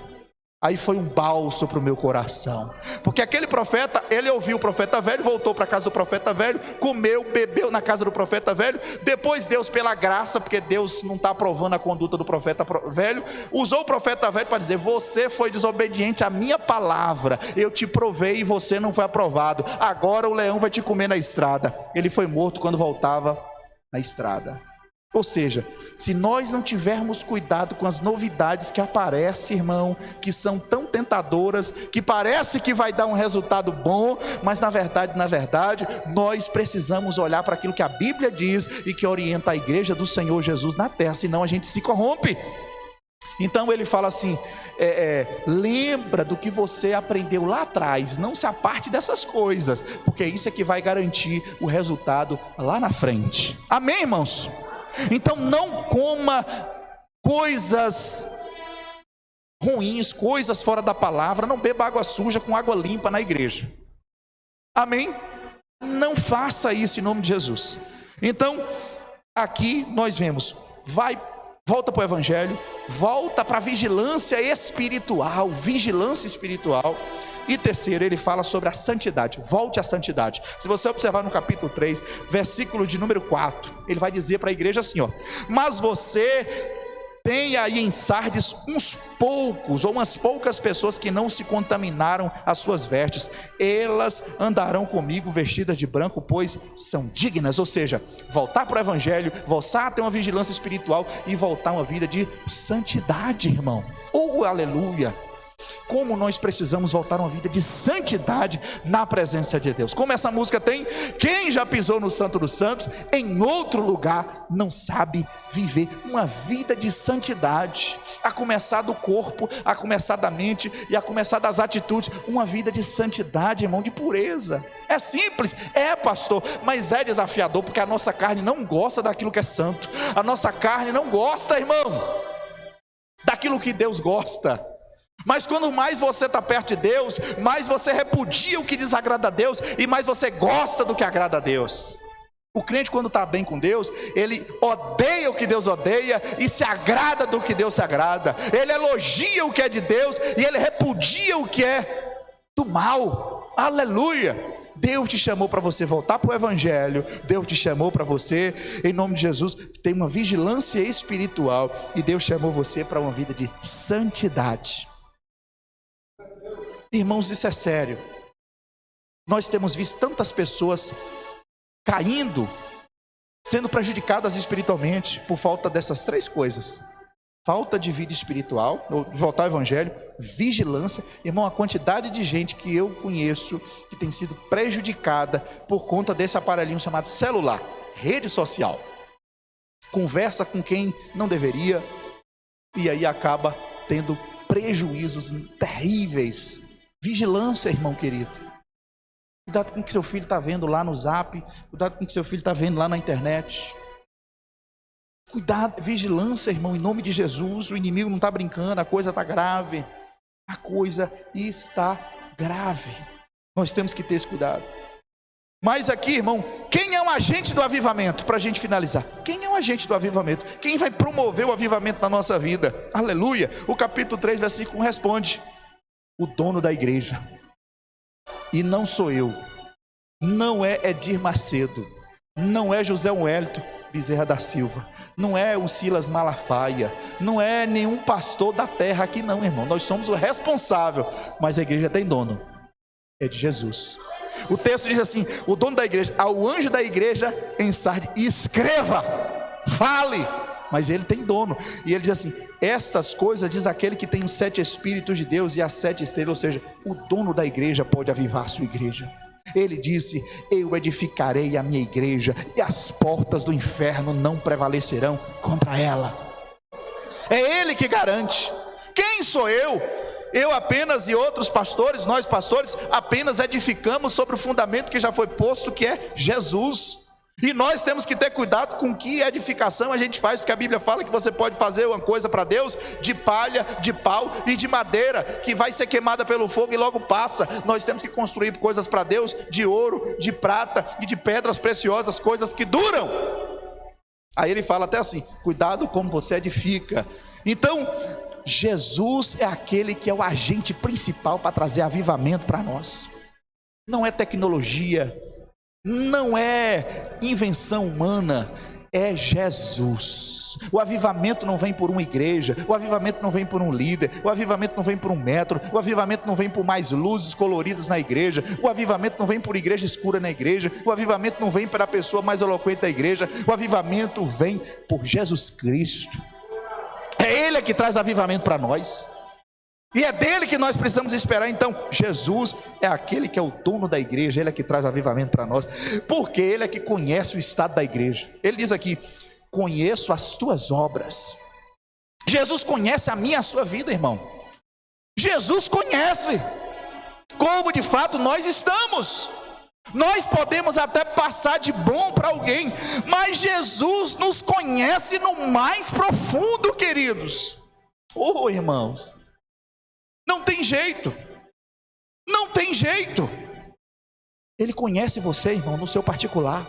Aí foi um bálsamo para o meu coração, porque aquele profeta, ele ouviu o profeta velho, voltou para a casa do profeta velho, comeu, bebeu na casa do profeta velho. Depois Deus, pela graça, porque Deus não está aprovando a conduta do profeta velho, usou o profeta velho para dizer, você foi desobediente à minha palavra, eu te provei e você não foi aprovado, agora o leão vai te comer na estrada. Ele foi morto quando voltava na estrada. Ou seja, se nós não tivermos cuidado com as novidades que aparecem, irmão, que são tão tentadoras, que parece que vai dar um resultado bom, mas na verdade, nós precisamos olhar para aquilo que a Bíblia diz e que orienta a igreja do Senhor Jesus na terra, senão a gente se corrompe. Então ele fala assim, lembra do que você aprendeu lá atrás, não se aparte dessas coisas, porque isso é que vai garantir o resultado lá na frente. Amém, irmãos? Então não coma coisas ruins, coisas fora da palavra, não beba água suja com água limpa na igreja. Amém? Não faça isso em nome de Jesus. Então, aqui nós vemos, volta para o evangelho, volta para a vigilância espiritual. E terceiro, ele fala sobre a santidade, volte à santidade. Se você observar no capítulo 3, versículo de número 4, ele vai dizer para a igreja assim, ó, mas você tem aí em Sardes uns poucos, ou umas poucas pessoas que não se contaminaram as suas vestes, elas andarão comigo vestidas de branco, pois são dignas. Ou seja, voltar para o evangelho, voltar a ter uma vigilância espiritual e voltar a uma vida de santidade, irmão. Oh, aleluia! como nós precisamos voltar a uma vida de santidade na presença de Deus. Como essa música tem: quem já pisou no Santo dos Santos, em outro lugar não sabe viver uma vida de santidade, a começar do corpo, a começar da mente e a começar das atitudes. Uma vida de santidade, irmão, de pureza. É simples, pastor, mas é desafiador, porque a nossa carne não gosta daquilo que é santo. A nossa carne não gosta, irmão, daquilo que Deus gosta. Mas quando mais você está perto de Deus, mais você repudia o que desagrada a Deus e mais você gosta do que agrada a Deus. O crente, quando está bem com Deus, ele odeia o que Deus odeia e se agrada do que Deus se agrada. Ele elogia o que é de Deus e ele repudia o que é do mal. Aleluia! Deus te chamou para você voltar para o Evangelho. Deus te chamou para você, em nome de Jesus, ter uma vigilância espiritual. E Deus chamou você para uma vida de santidade. Irmãos, isso é sério. Nós temos visto tantas pessoas caindo, sendo prejudicadas espiritualmente por falta dessas três coisas: falta de vida espiritual, voltar ao Evangelho, vigilância. Irmão, a quantidade de gente que eu conheço que tem sido prejudicada por conta desse aparelhinho chamado celular, rede social, conversa com quem não deveria e aí acaba tendo prejuízos terríveis. Vigilância, irmão querido. Cuidado com o que seu filho está vendo lá no Zap. Cuidado com o que seu filho está vendo lá na internet. Cuidado, vigilância, irmão, em nome de Jesus. O inimigo não está brincando, a coisa está grave. A coisa está grave. Nós temos que ter esse cuidado. Mas aqui, irmão, quem é um agente do avivamento? Para a gente finalizar, quem é um agente do avivamento? Quem vai promover o avivamento na nossa vida? Aleluia. O capítulo 3, versículo 1 responde: o dono da igreja. E não sou eu, não é Edir Macedo, não é José Wellington Bezerra da Silva, não é o Silas Malafaia, não é nenhum pastor da terra aqui não, irmão. Nós somos o responsável, mas a igreja tem dono, é de Jesus. O texto diz assim: o dono da igreja, ao anjo da igreja em Sardes, escreva, fale. Mas ele tem dono, e ele diz assim: estas coisas diz aquele que tem os 7 Espíritos de Deus e as 7 estrelas. Ou seja, o dono da igreja pode avivar a sua igreja. Ele disse: eu edificarei a minha igreja e as portas do inferno não prevalecerão contra ela. É ele que garante. Quem sou eu? Eu apenas e outros pastores, nós pastores, apenas edificamos sobre o fundamento que já foi posto, que é Jesus. E nós temos que ter cuidado com que edificação a gente faz, porque a Bíblia fala que você pode fazer uma coisa para Deus de palha, de pau e de madeira, que vai ser queimada pelo fogo e logo passa. Nós temos que construir coisas para Deus de ouro, de prata e de pedras preciosas, coisas que duram. Aí ele fala até assim: cuidado como você edifica. Então, Jesus é aquele que é o agente principal para trazer avivamento para nós. Não é tecnologia, não é invenção humana, é Jesus. O avivamento não vem por uma igreja, o avivamento não vem por um líder, o avivamento não vem por um metro, o avivamento não vem por mais luzes coloridas na igreja, o avivamento não vem por igreja escura na igreja, o avivamento não vem para a pessoa mais eloquente da igreja. O avivamento vem por Jesus Cristo. É Ele que traz avivamento para nós, e é dele que nós precisamos esperar. Então, Jesus é aquele que é o dono da igreja, Ele é que traz avivamento para nós, porque Ele é que conhece o estado da igreja. Ele diz aqui: conheço as tuas obras. Jesus conhece a minha e a sua vida, irmão. Jesus conhece como de fato nós estamos. Nós podemos até passar de bom para alguém, mas Jesus nos conhece no mais profundo, queridos. Oh, irmãos, não tem jeito, não tem jeito. Ele conhece você, irmão, no seu particular.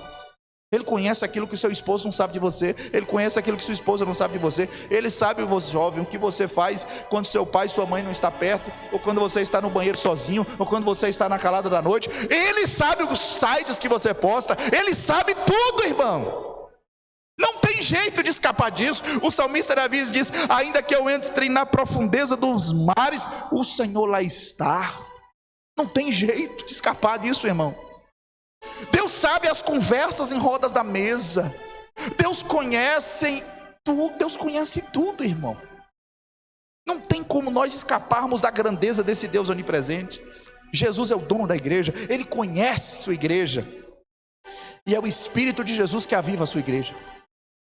Ele conhece aquilo que o seu esposo não sabe de você. Ele conhece aquilo que sua esposa não sabe de você. Ele sabe, você jovem, o que você faz quando seu pai e sua mãe não estão perto, ou quando você está no banheiro sozinho, ou quando você está na calada da noite. Ele sabe os sites que você posta. Ele sabe tudo, irmão. Não tem jeito de escapar disso. O salmista Davi diz: ainda que eu entre na profundeza dos mares, o Senhor lá está. Não tem jeito de escapar disso, irmão. Deus sabe as conversas em rodas da mesa. Deus conhece tudo, irmão. Não tem como como nós escaparmos da grandeza desse Deus onipresente. Jesus é o dono da igreja, Ele conhece sua igreja, e é o Espírito de Jesus que aviva a sua igreja.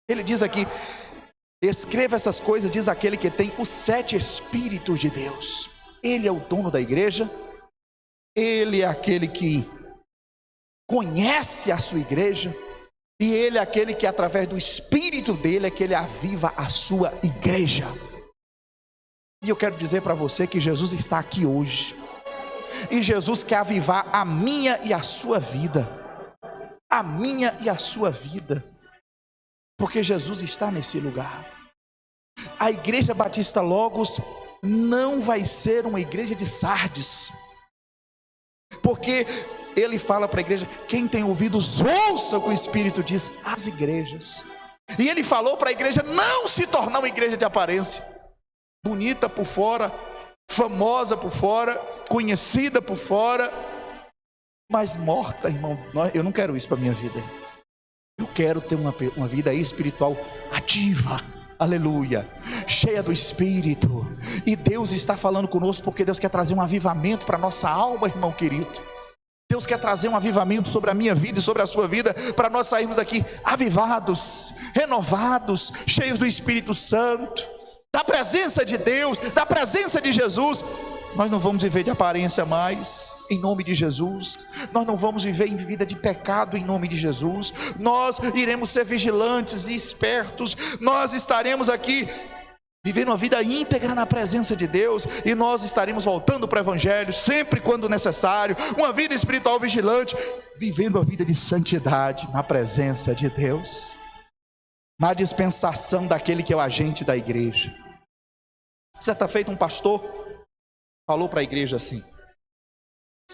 Ele diz aqui: escreva essas coisas, diz aquele que tem os 7 Espíritos de Deus. Ele é o dono da igreja, Ele é aquele que conhece a sua igreja, e Ele é aquele que através do Espírito dele é que Ele aviva a sua igreja. E eu quero dizer para você que Jesus está aqui hoje, e Jesus quer avivar a minha e a sua vida, a minha e a sua vida, porque Jesus está nesse lugar. A Igreja Batista Logos não vai ser uma igreja de Sardes, porque Ele fala para a igreja: quem tem ouvidos, ouça o que o Espírito diz às igrejas. E Ele falou para a igreja não se tornar uma igreja de aparência, bonita por fora, famosa por fora, conhecida por fora, mas morta, irmão. Eu não quero isso para a minha vida. Eu quero ter uma vida espiritual ativa, aleluia, cheia do Espírito. E Deus está falando conosco, porque Deus quer trazer um avivamento para a nossa alma, irmão querido. Deus quer trazer um avivamento sobre a minha vida e sobre a sua vida, para nós sairmos daqui avivados, renovados, cheios do Espírito Santo, da presença de Deus, da presença de Jesus. Nós não vamos viver de aparência mais, em nome de Jesus. Nós não vamos viver em vida de pecado, em nome de Jesus. Nós iremos ser vigilantes e espertos. Nós estaremos aqui vivendo uma vida íntegra na presença de Deus, e nós estaremos voltando para o Evangelho sempre quando necessário. Uma vida espiritual vigilante, vivendo a vida de santidade na presença de Deus, na dispensação daquele que é o agente da igreja. Certa feita, um pastor falou para a igreja assim: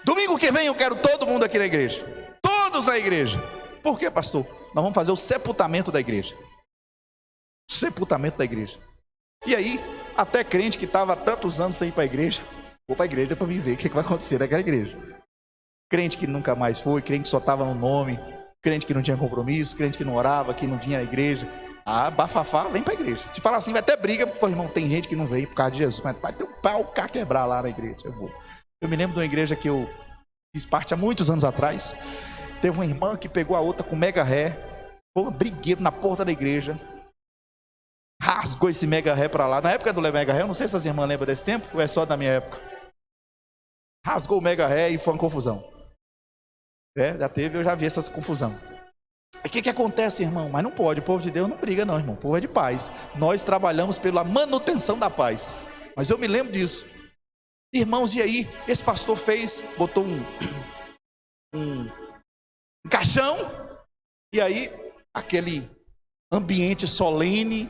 domingo que vem eu quero todo mundo aqui na igreja, todos na igreja. Por quê, pastor? Nós vamos fazer o sepultamento da igreja. Sepultamento da igreja. E aí, até crente que estava há tantos anos sem ir para a igreja, vou para a igreja para me ver o que vai acontecer naquela igreja. Crente que nunca mais foi, crente que só estava no nome, crente que não tinha compromisso, crente que não orava, que não vinha à igreja. Ah, bafafá, vem para a igreja. Se falar assim, vai ter briga, pô, irmão, tem gente que não veio por causa de Jesus, mas vai ter um pau cá quebrar lá na igreja. Eu me lembro de uma igreja que eu fiz parte há muitos anos atrás. Teve uma irmã que pegou a outra com mega ré, foi uma brigueira na porta da igreja, rasgou esse mega ré para lá. Na época do mega ré, eu não sei se as irmãs lembram desse tempo, ou é só da minha época. Rasgou o mega ré e foi uma confusão. Já teve, eu já vi essas confusão. O que acontece, irmão? Mas não pode, o povo de Deus não briga não, irmão. O povo é de paz. Nós trabalhamos pela manutenção da paz. Mas eu me lembro disso. Irmãos, e aí? Esse pastor botou um caixão, e aí aquele ambiente solene,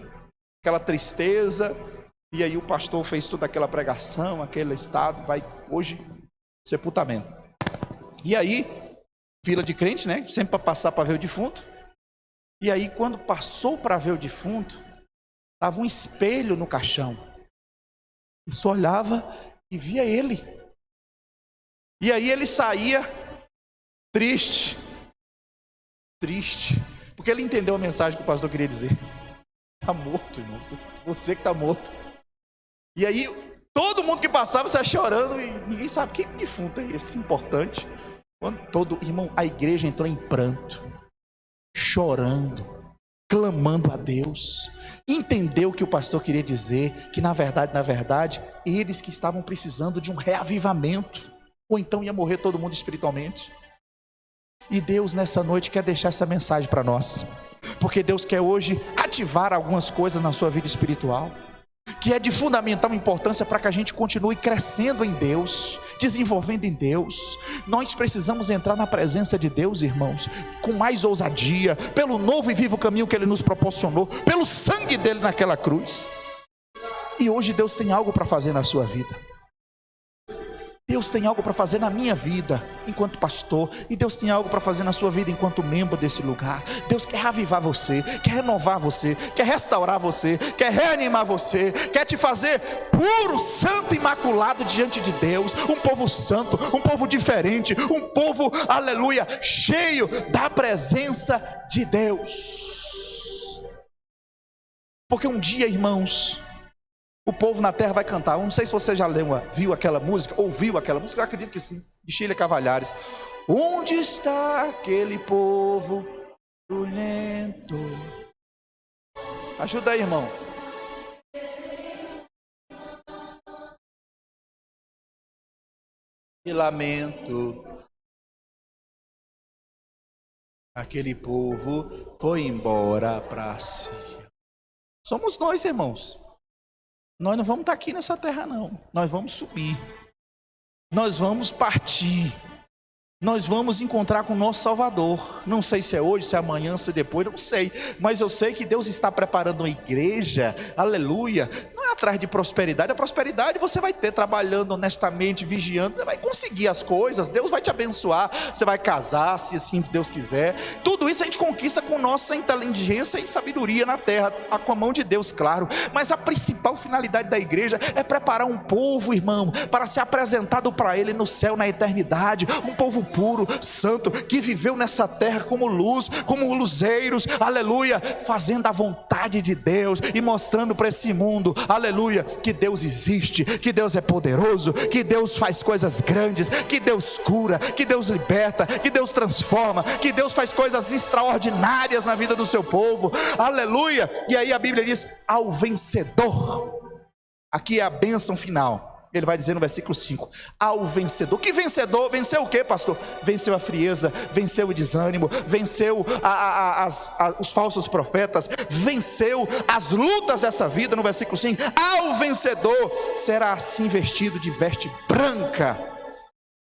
aquela tristeza, e aí o pastor fez toda aquela pregação, aquele estado, vai hoje, sepultamento. E aí, fila de crente, né? Sempre para passar para ver o defunto. E aí, quando passou para ver o defunto, estava um espelho no caixão. E só olhava e via ele. E aí ele saía triste, porque ele entendeu a mensagem que o pastor queria dizer. Está morto, irmão. Você que está morto. E aí, todo mundo que passava saia chorando, e ninguém sabe que defunto é esse importante. Irmão, a igreja entrou em pranto, chorando, clamando a Deus. Entendeu o que o pastor queria dizer, que na verdade, eles que estavam precisando de um reavivamento, ou então ia morrer todo mundo espiritualmente. E Deus nessa noite quer deixar essa mensagem para nós, porque Deus quer hoje ativar algumas coisas na sua vida espiritual, que é de fundamental importância para que a gente continue crescendo em Deus, desenvolvendo em Deus. Nós precisamos entrar na presença de Deus, irmãos, com mais ousadia, pelo novo e vivo caminho que Ele nos proporcionou, pelo sangue dEle naquela cruz. E hoje Deus tem algo para fazer na sua vida. Deus tem algo para fazer na minha vida enquanto pastor, e Deus tem algo para fazer na sua vida enquanto membro desse lugar. Deus quer reavivar você, quer renovar você, quer restaurar você, quer reanimar você, quer te fazer puro, santo, imaculado diante de Deus, um povo santo, um povo diferente, um povo, aleluia, cheio da presença de Deus. Porque um dia, irmãos, O povo na terra vai cantar. Eu não sei se você já viu aquela música, ouviu aquela música, eu acredito que sim, de Sheila Cavalhares. Onde está aquele povo barulhento? Ajuda aí, irmão. E lamento. Aquele povo foi embora para si. Somos nós, irmãos. Nós não vamos estar aqui nessa terra, não. Nós vamos subir. Nós vamos partir. Nós vamos encontrar com o nosso Salvador. Não sei se é hoje, se é amanhã, se é depois, não sei. Mas eu sei que Deus está preparando uma igreja, aleluia. Não é atrás de prosperidade. A prosperidade você vai ter trabalhando honestamente, vigiando. Você vai conseguir as coisas, Deus vai te abençoar. Você vai casar, se assim Deus quiser. Tudo isso a gente conquista com nossa inteligência e sabedoria na terra, com a mão de Deus, claro. Mas a principal finalidade da igreja é preparar um povo, irmão, para ser apresentado para Ele no céu, na eternidade. Um povo puro, santo, que viveu nessa terra como luz, como luzeiros, aleluia, fazendo a vontade de Deus e mostrando para esse mundo, aleluia, que Deus existe, que Deus é poderoso, que Deus faz coisas grandes, que Deus cura, que Deus liberta, que Deus transforma, que Deus faz coisas extraordinárias na vida do seu povo, aleluia. E aí a Bíblia diz: ao vencedor, aqui é a bênção final. Ele vai dizer no versículo 5, ao vencedor. Que vencedor? Venceu o que, pastor? Venceu a frieza, venceu o desânimo, venceu os falsos profetas, venceu as lutas dessa vida. No versículo 5, ao vencedor será assim vestido de veste branca,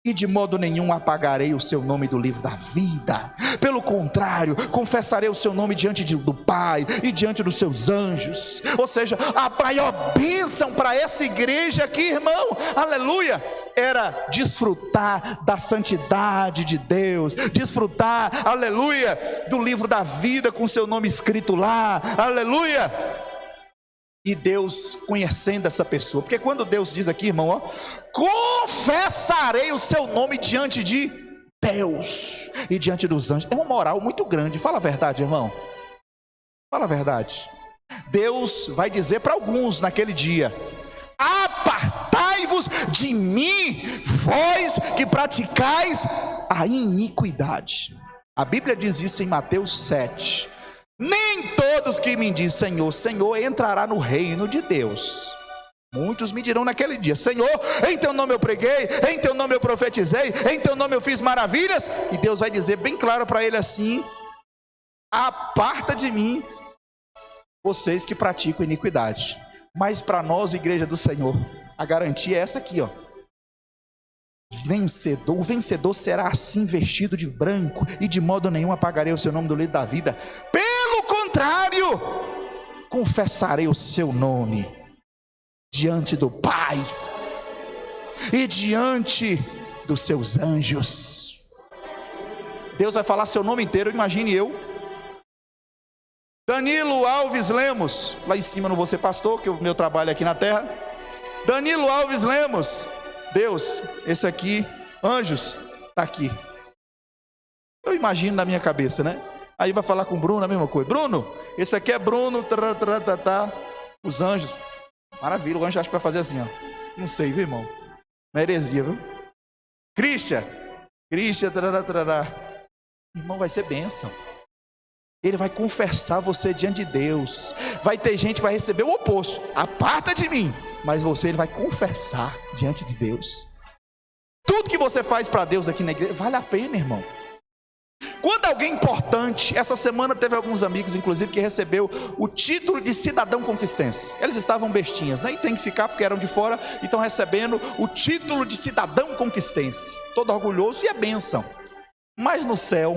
e de modo nenhum apagarei o seu nome do livro da vida. Pelo contrário, confessarei o seu nome diante do Pai e diante dos seus anjos. Ou seja, a maior bênção para essa igreja aqui, irmão, aleluia, era desfrutar da santidade de Deus, desfrutar, aleluia, do livro da vida com seu nome escrito lá, aleluia. E Deus conhecendo essa pessoa, porque quando Deus diz aqui, irmão, ó, confessarei o seu nome diante de Deus e diante dos anjos, é uma moral muito grande. Fala a verdade, irmão, fala a verdade. Deus vai dizer para alguns naquele dia: apartai-vos de mim, vós que praticais a iniquidade. A Bíblia diz isso em Mateus 7. Nem todos que me dizem Senhor, Senhor entrará no reino de Deus. Muitos me dirão naquele dia: Senhor, em teu nome eu preguei, em teu nome eu profetizei, em teu nome eu fiz maravilhas. E Deus vai dizer bem claro para ele assim: aparta de mim, vocês que praticam iniquidade. Mas para nós, igreja do Senhor, a garantia é essa aqui, ó. Vencedor, o vencedor será assim vestido de branco, e de modo nenhum apagarei o seu nome do livro da vida. Pelo contrário, confessarei o seu nome diante do Pai e diante dos seus anjos. Deus vai falar seu nome inteiro. Imagine eu, Danilo Alves Lemos, lá em cima não vou ser pastor, que o meu trabalho é aqui na terra. Danilo Alves Lemos, Deus, esse aqui, anjos, está aqui. Eu imagino na minha cabeça, né? Aí vai falar com o Bruno a mesma coisa. Bruno, esse aqui é Bruno, os anjos. Maravilha, o anjo acha que vai fazer assim, ó. Não sei, viu, irmão? Não é heresia, viu? Christian, irmão, vai ser bênção. Ele vai confessar você diante de Deus. Vai ter gente que vai receber o oposto: aparta de mim. Mas ele vai confessar diante de Deus. Tudo que você faz para Deus aqui na igreja vale a pena, irmão. Quando alguém importante, essa semana teve alguns amigos, inclusive, que recebeu o título de cidadão conquistense. Eles estavam bestinhas, nem tem que ficar porque eram de fora, e estão recebendo o título de cidadão conquistense. Todo orgulhoso, e é bênção. Mas no céu,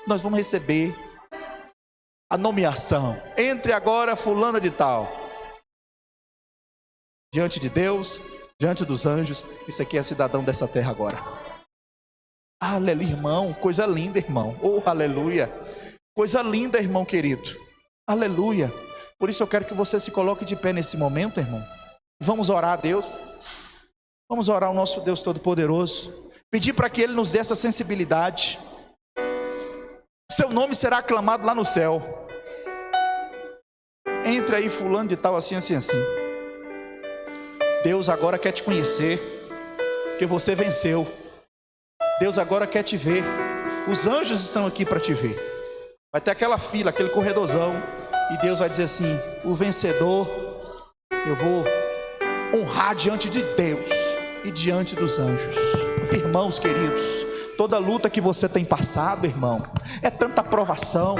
nós vamos receber a nomeação: entre agora fulano de tal. Diante de Deus, diante dos anjos, isso aqui é cidadão dessa terra agora. Aleluia, irmão, coisa linda, irmão. Oh, aleluia. Coisa linda, irmão querido. Aleluia. Por isso eu quero que você se coloque de pé nesse momento, irmão. Vamos orar a Deus. Vamos orar ao nosso Deus Todo-Poderoso. Pedir para que Ele nos dê essa sensibilidade. Seu nome será aclamado lá no céu. Entre aí fulano de tal, assim, assim, assim. Deus agora quer te conhecer, porque você venceu. Deus agora quer te ver. Os anjos estão aqui para te ver. Vai ter aquela fila, aquele corredorzão, e Deus vai dizer assim: o vencedor eu vou honrar diante de Deus e diante dos anjos. Irmãos queridos, toda luta que você tem passado, irmão, é tanta provação,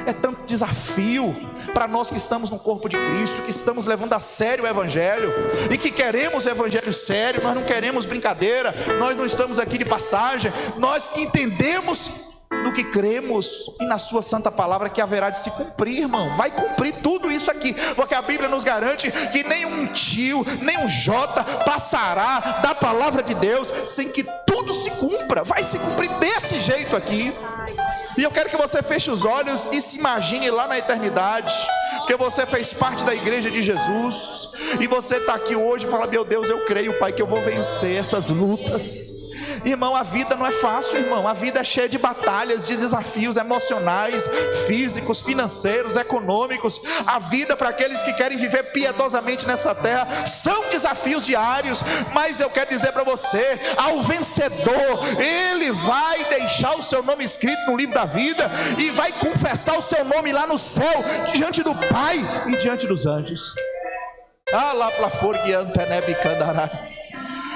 é tanto desafio para nós que estamos no corpo de Cristo, que estamos levando a sério o Evangelho e que queremos o Evangelho sério. Nós não queremos brincadeira, nós não estamos aqui de passagem, nós entendemos no que cremos e na sua santa palavra que haverá de se cumprir, irmão. Vai cumprir tudo isso aqui, porque a Bíblia nos garante que nem um tio, nem um jota passará da palavra de Deus sem que tudo se cumpra. Vai se cumprir desse jeito aqui. E eu quero que você feche os olhos e se imagine lá na eternidade, porque você fez parte da igreja de Jesus, e você está aqui hoje e fala: meu Deus, eu creio, Pai, que eu vou vencer essas lutas. Irmão, a vida não é fácil, irmão. A vida é cheia de batalhas, de desafios emocionais, físicos, financeiros, econômicos. A vida, para aqueles que querem viver piedosamente nessa terra, são desafios diários. Mas eu quero dizer para você, ao vencedor, ele vai deixar o seu nome escrito no livro da vida e vai confessar o seu nome lá no céu, diante do Pai e diante dos anjos.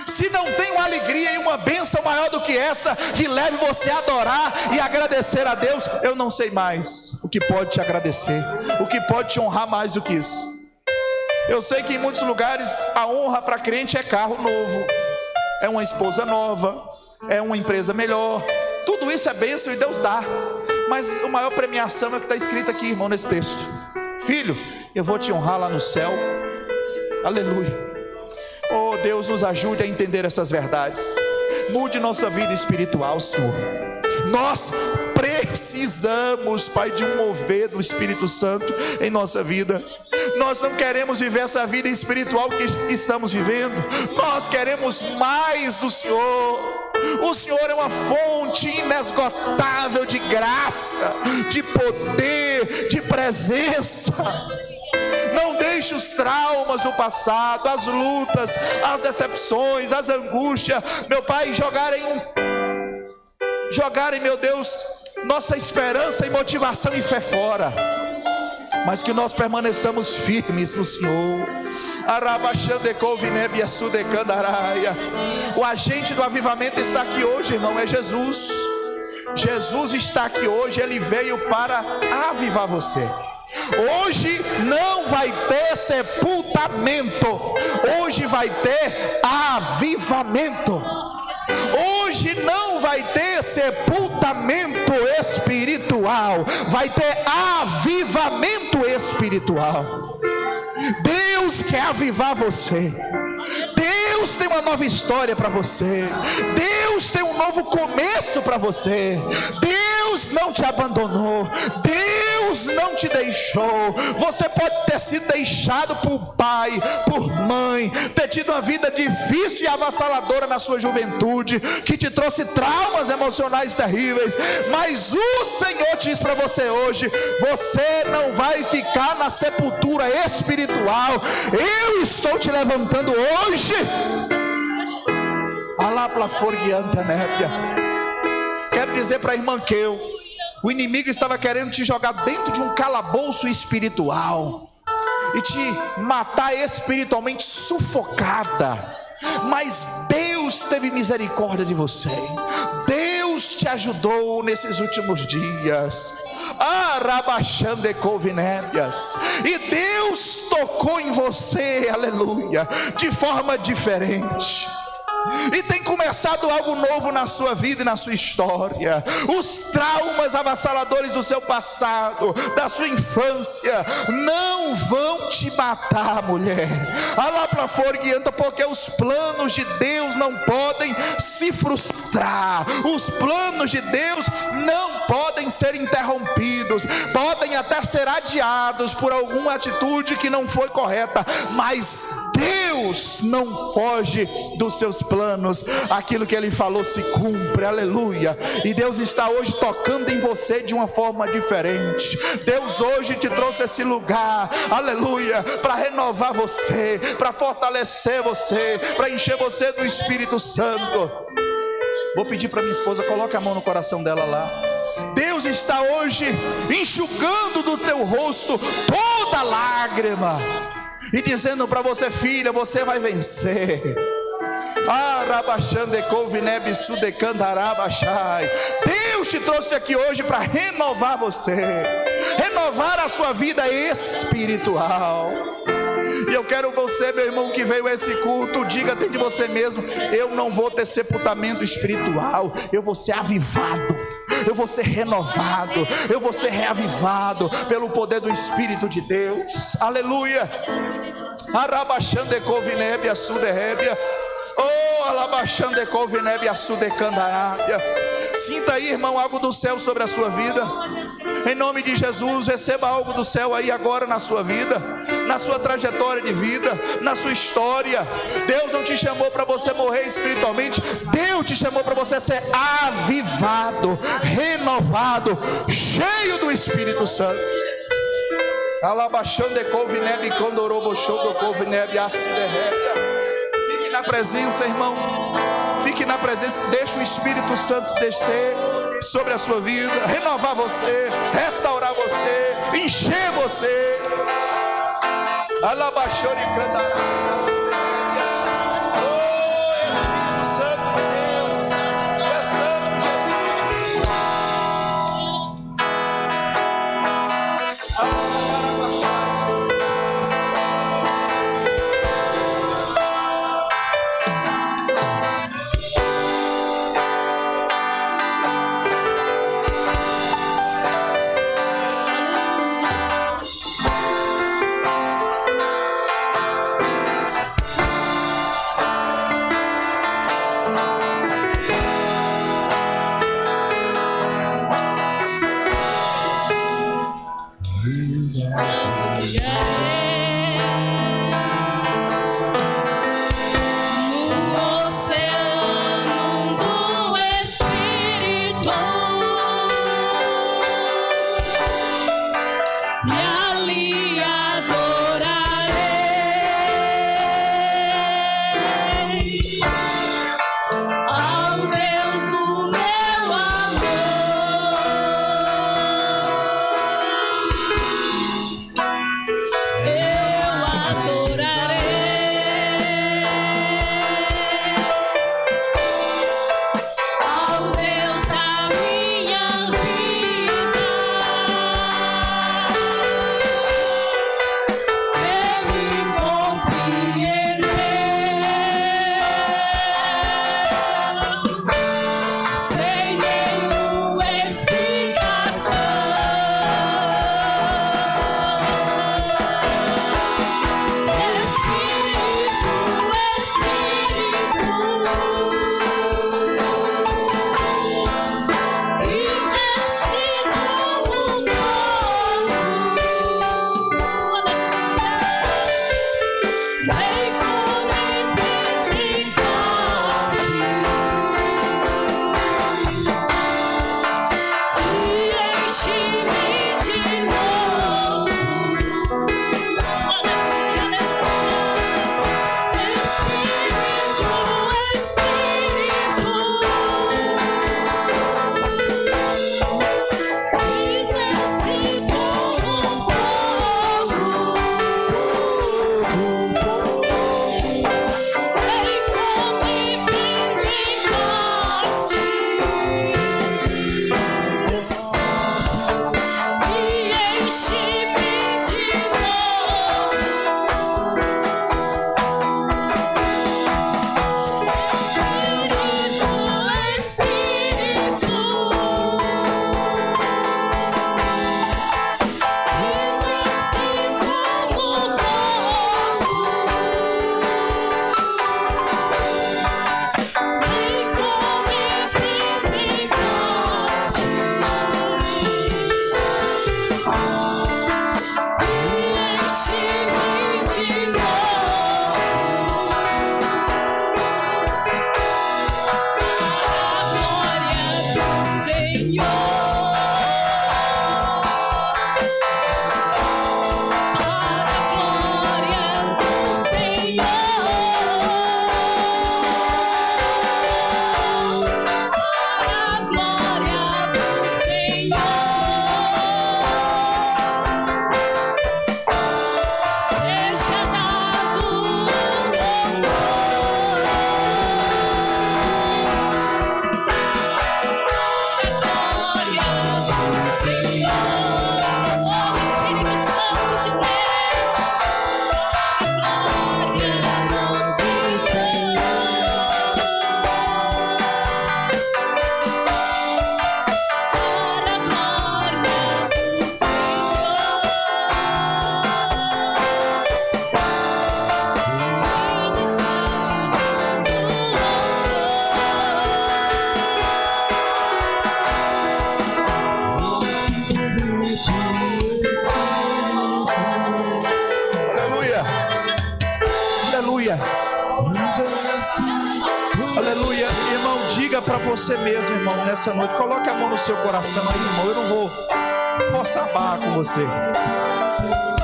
Se não tem uma alegria e uma bênção maior do que essa, que leve você a adorar e agradecer a Deus, eu não sei mais o que pode te agradecer, o que pode te honrar mais do que isso. Eu sei que em muitos lugares a honra para crente é carro novo, é uma esposa nova, é uma empresa melhor. Tudo isso é bênção e Deus dá, mas a maior premiação é o que está escrito aqui, irmão, nesse texto: filho, eu vou te honrar lá no céu. Aleluia. Oh, Deus, nos ajude a entender essas verdades. Mude nossa vida espiritual, Senhor. Nós precisamos, Pai, de um mover do Espírito Santo em nossa vida. Nós não queremos viver essa vida espiritual que estamos vivendo. Nós queremos mais do Senhor. O Senhor é uma fonte inesgotável de graça, de poder, de presença. Não deixe os traumas do passado, as lutas, as decepções, as angústias, meu Pai, jogarem, meu Deus, nossa esperança e motivação e fé fora, mas que nós permaneçamos firmes no Senhor. O agente do avivamento está aqui hoje, irmão, é Jesus. Jesus está aqui hoje, Ele veio para avivar você. Hoje não vai ter sepultamento, hoje vai ter avivamento. Hoje não vai ter sepultamento espiritual, vai ter avivamento espiritual. Deus quer avivar você. Deus tem uma nova história para você. Deus tem um novo começo para você. Deus não te abandonou. Deus não te deixou. Você pode ter sido deixado por pai, por mãe, ter tido uma vida difícil e avassaladora na sua juventude, que te trouxe traumas emocionais terríveis, mas o Senhor diz para você hoje: você não vai ficar na sepultura espiritual. Eu estou te levantando hoje. Quero dizer para a irmã que o inimigo estava querendo te jogar dentro de um calabouço espiritual e te matar espiritualmente sufocada, mas Deus teve misericórdia de você. Deus te ajudou nesses últimos dias. E Deus tocou em você, aleluia, de forma diferente. E tem começado algo novo na sua vida e na sua história. Os traumas avassaladores do seu passado, da sua infância, não vão te matar, mulher. Porque os planos de Deus não podem se frustrar. Os planos de Deus não podem ser interrompidos. Podem até ser adiados por alguma atitude que não foi correta, mas Deus Deus não foge dos seus planos, aquilo que Ele falou se cumpre, aleluia. E Deus está hoje tocando em você de uma forma diferente. Deus hoje te trouxe esse lugar, aleluia, para renovar você, para fortalecer você, para encher você do Espírito Santo. Vou pedir para minha esposa, coloque a mão no coração dela lá. Deus está hoje enxugando do teu rosto toda lágrima e dizendo para você: filha, você vai vencer. Deus te trouxe aqui hoje para renovar você, renovar a sua vida espiritual. E eu quero você, meu irmão, que veio a esse culto, diga dentro de você mesmo: eu não vou ter sepultamento espiritual, eu vou ser avivado, eu vou ser renovado, eu vou ser reavivado pelo poder do Espírito de Deus, aleluia. Sinta aí, irmão, algo do céu sobre a sua vida. Em nome de Jesus, receba algo do céu aí agora na sua vida, na sua trajetória de vida, na sua história. Deus não te chamou para você morrer espiritualmente, Deus te chamou para você ser avivado, renovado, cheio do Espírito Santo. Fique na presença, irmão. Fique na presença, deixa o Espírito Santo descer sobre a sua vida, renovar você, restaurar você, encher você. Oh, Espírito Santo de Deus, é Santo Jesus. Aleluia. Aleluia. Irmão, diga para você mesmo, irmão, nessa noite. Coloque a mão no seu coração aí, irmão. Eu não vou forçar a barra com você,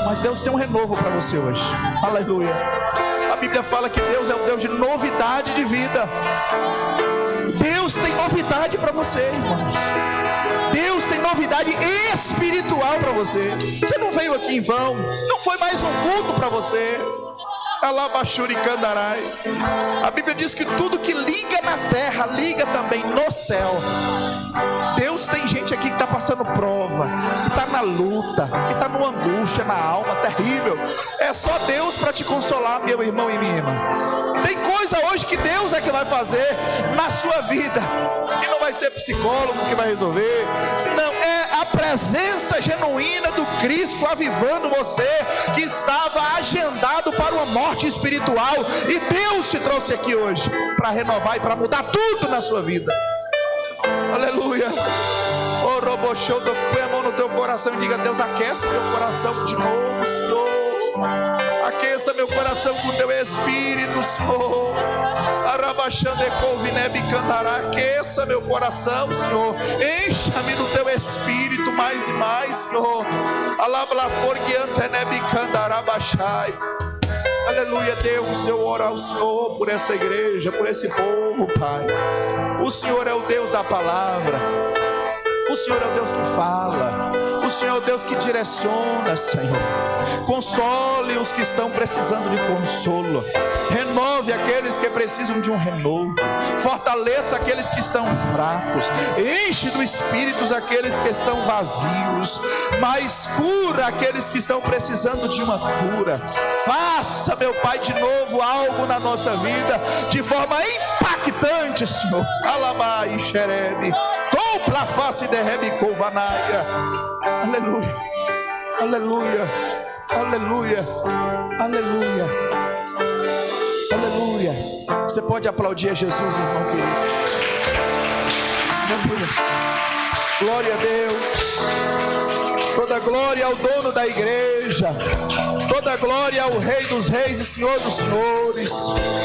mas Deus tem um renovo para você hoje. Aleluia. A Bíblia fala que Deus é o Deus de novidade de vida. Deus tem novidade para você, irmãos. Deus tem novidade espiritual para você. Você não veio aqui em vão. Não foi mais um culto para você. Alabachuricandarai. A Bíblia diz que tudo que liga na terra, liga também no céu. Deus tem gente aqui que está passando prova, que está na luta, que está numa angústia na alma terrível. É só Deus para te consolar, meu irmão e minha irmã. Tem coisa hoje que Deus é que vai fazer na sua vida, e não vai ser psicólogo que vai resolver. Não, é a presença genuína do Cristo avivando você, que estava agendado para uma morte espiritual, e Deus te trouxe aqui hoje para renovar e para mudar tudo na sua vida. Aleluia. Oh, robochão, põe a mão no teu coração e diga: Deus, aquece meu coração de novo, Senhor. Aqueça meu coração com o teu Espírito, Senhor. Aqueça meu coração, Senhor. Encha-me do teu Espírito mais e mais, Senhor. Aleluia, Deus, eu oro ao Senhor por esta igreja, por esse povo, Pai. O Senhor é o Deus da palavra. O Senhor é o Deus que fala. O Senhor é o Deus que direciona, Senhor. Console os que estão precisando de consolo. Renove aqueles que precisam de um renovo. Fortaleça aqueles que estão fracos. Enche do Espírito aqueles que estão vazios. Mas cura aqueles que estão precisando de uma cura. Faça, meu Pai, de novo algo na nossa vida de forma impactante, Senhor. Alabai, xerebe. Compla a face de Rebe Covanaia. Aleluia, aleluia, aleluia, aleluia, aleluia. Você pode aplaudir a Jesus, irmão querido. Aleluia. Glória a Deus. Toda glória ao dono da igreja. Toda glória ao Rei dos Reis e Senhor dos Senhores.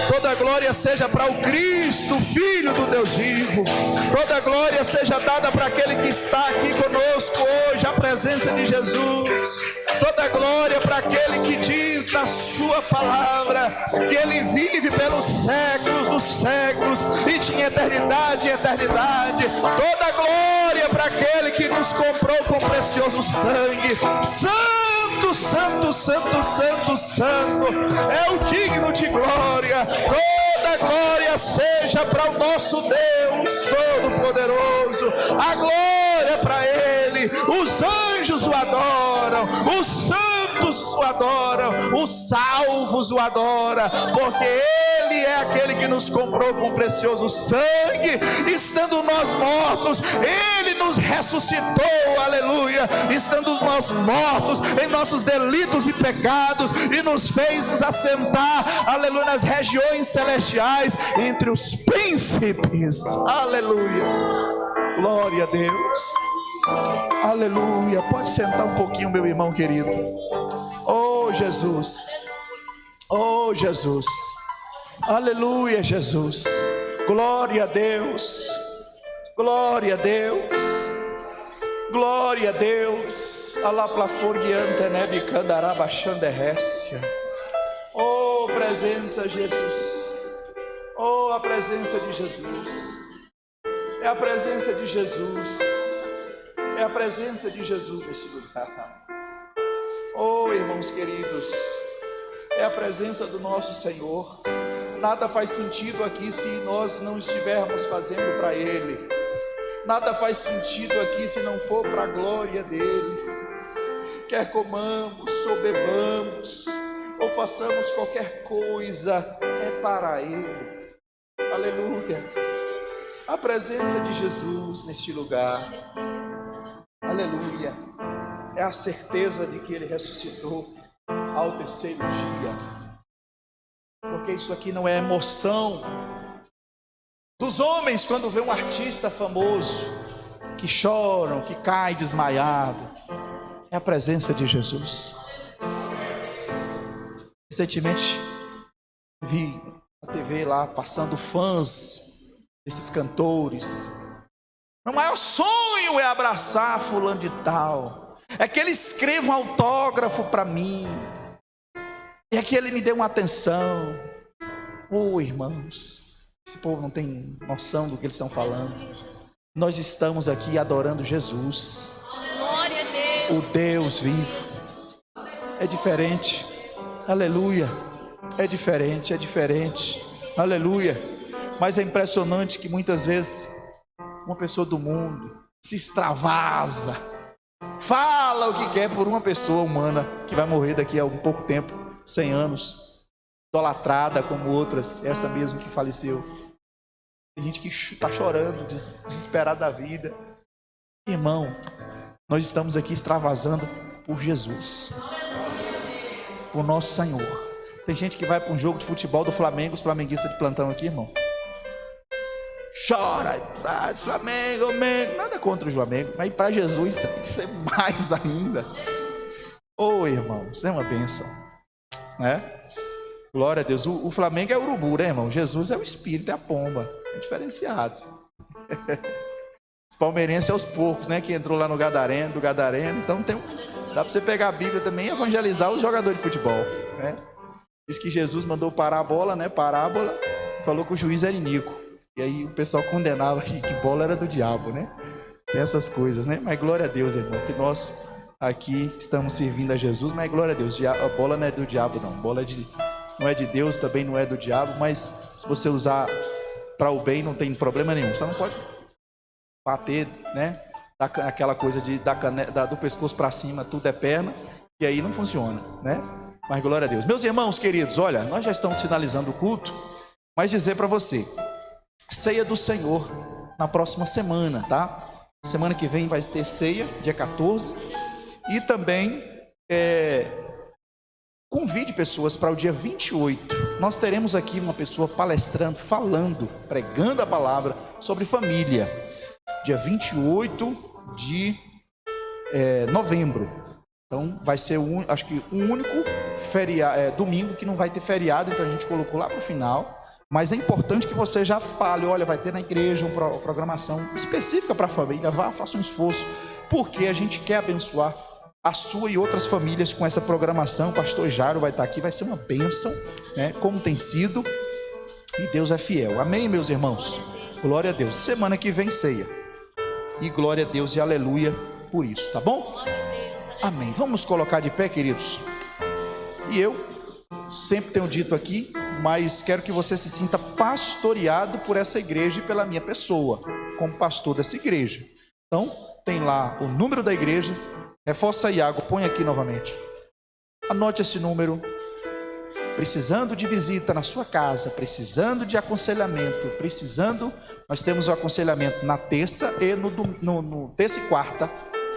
Toda glória seja para o Cristo, Filho do Deus vivo. Toda glória seja dada para aquele que está aqui conosco hoje, a presença de Jesus. Toda glória para aquele que diz na sua palavra que ele vive pelos séculos dos séculos e de eternidade em eternidade. Toda glória para aquele que nos comprou com precioso sangue. Santo, santo, santo, santo, santo é o digno de glória. Toda glória seja para o nosso Deus Todo-Poderoso. A glória para Ele. Os anjos o adoram, os santos o adoram, os salvos o adoram, porque Ele é aquele que nos comprou com precioso sangue. Estando nós mortos, Ele nos ressuscitou, aleluia. Estando nós mortos em nossos delitos e pecados, e nos fez nos assentar, aleluia, nas regiões celestiais entre os príncipes, aleluia. Glória a Deus, aleluia. Pode sentar um pouquinho, meu irmão querido. Oh Jesus, oh Jesus, aleluia, Jesus. Glória a Deus, glória a Deus, glória a Deus. Oh, presença de Jesus. Oh, a presença de Jesus. É a presença de Jesus. É a presença de Jesus nesse lugar. Oh, irmãos queridos, é a presença do nosso Senhor. Nada faz sentido aqui se nós não estivermos fazendo para Ele. Nada faz sentido aqui se não for para a glória dEle. Quer comamos, ou bebamos, ou façamos qualquer coisa, é para Ele. Aleluia. A presença de Jesus neste lugar. Aleluia. É a certeza de que Ele ressuscitou ao terceiro dia. Porque isso aqui não é emoção dos homens quando vê um artista famoso que choram, que cai desmaiado. É a presença de Jesus. Recentemente Vi na TV lá passando fãs desses cantores. Meu maior sonho é abraçar fulano de tal. É que ele escreva um autógrafo para mim. É que ele me dê uma atenção. Oh, irmãos, esse povo não tem noção do que eles estão falando. Nós estamos aqui adorando Jesus, o Deus vivo. É diferente. Aleluia. É diferente, aleluia. Mas é impressionante que muitas vezes uma pessoa do mundo se extravasa, fala o que quer por uma pessoa humana que vai morrer daqui a um pouco tempo, 100 anos, idolatrada como outras, essa mesmo que faleceu. Tem gente que está chorando, desesperada da vida. Irmão, nós estamos aqui extravasando por Jesus, por nosso Senhor. Tem gente que vai para um jogo de futebol do Flamengo, os flamenguistas de plantão aqui, irmão. Chora, Flamengo, nada contra o Flamengo, mas para Jesus tem que ser mais ainda. Ô, irmão, isso é uma bênção, né? Glória a Deus. O Flamengo é o urubu, né, irmão? Jesus é o espírito, é a pomba, é diferenciado. Os palmeirenses é os porcos, né? Que entrou lá no Gadareno, então dá para você pegar a Bíblia também e evangelizar os jogadores de futebol, né? Diz que Jesus mandou parábola, né? Parábola, falou que o juiz era Inico. E aí o pessoal condenava que bola era do diabo, né? Tem essas coisas, né? Mas glória a Deus, irmão, que nós aqui estamos servindo a Jesus, mas glória a Deus, a bola não é do diabo, não. Bola não é de Deus, também não é do diabo, mas se você usar para o bem, não tem problema nenhum. Só não pode bater, né? Aquela coisa do pescoço para cima, tudo é perna, e aí não funciona, né? Mas glória a Deus. Meus irmãos queridos, olha, nós já estamos finalizando o culto, mas dizer para você, ceia do Senhor na próxima semana, tá? Semana que vem vai ter ceia, dia 14, e também convide pessoas para o dia 28. Nós teremos aqui uma pessoa palestrando, falando, pregando a palavra sobre família, dia 28 de novembro. Então vai ser acho que o único domingo que não vai ter feriado, então a gente colocou lá para o final. Mas é importante que você já fale, olha, vai ter na igreja uma programação específica para a família, faça um esforço, porque a gente quer abençoar a sua e outras famílias com essa programação. O pastor Jairo vai estar aqui, vai ser uma bênção, né, como tem sido, e Deus é fiel. Amém, meus irmãos? Glória a Deus. Semana que vem ceia, e glória a Deus e aleluia por isso, tá bom? Amém. Vamos colocar de pé, queridos. E eu sempre tenho dito aqui, mas quero que você se sinta pastoreado por essa igreja e pela minha pessoa, como pastor dessa igreja. Então, tem lá o número da igreja. Reforça, Iago, põe aqui novamente. Anote esse número. Precisando de visita na sua casa, precisando de aconselhamento, nós temos o aconselhamento na terça e no terça e quarta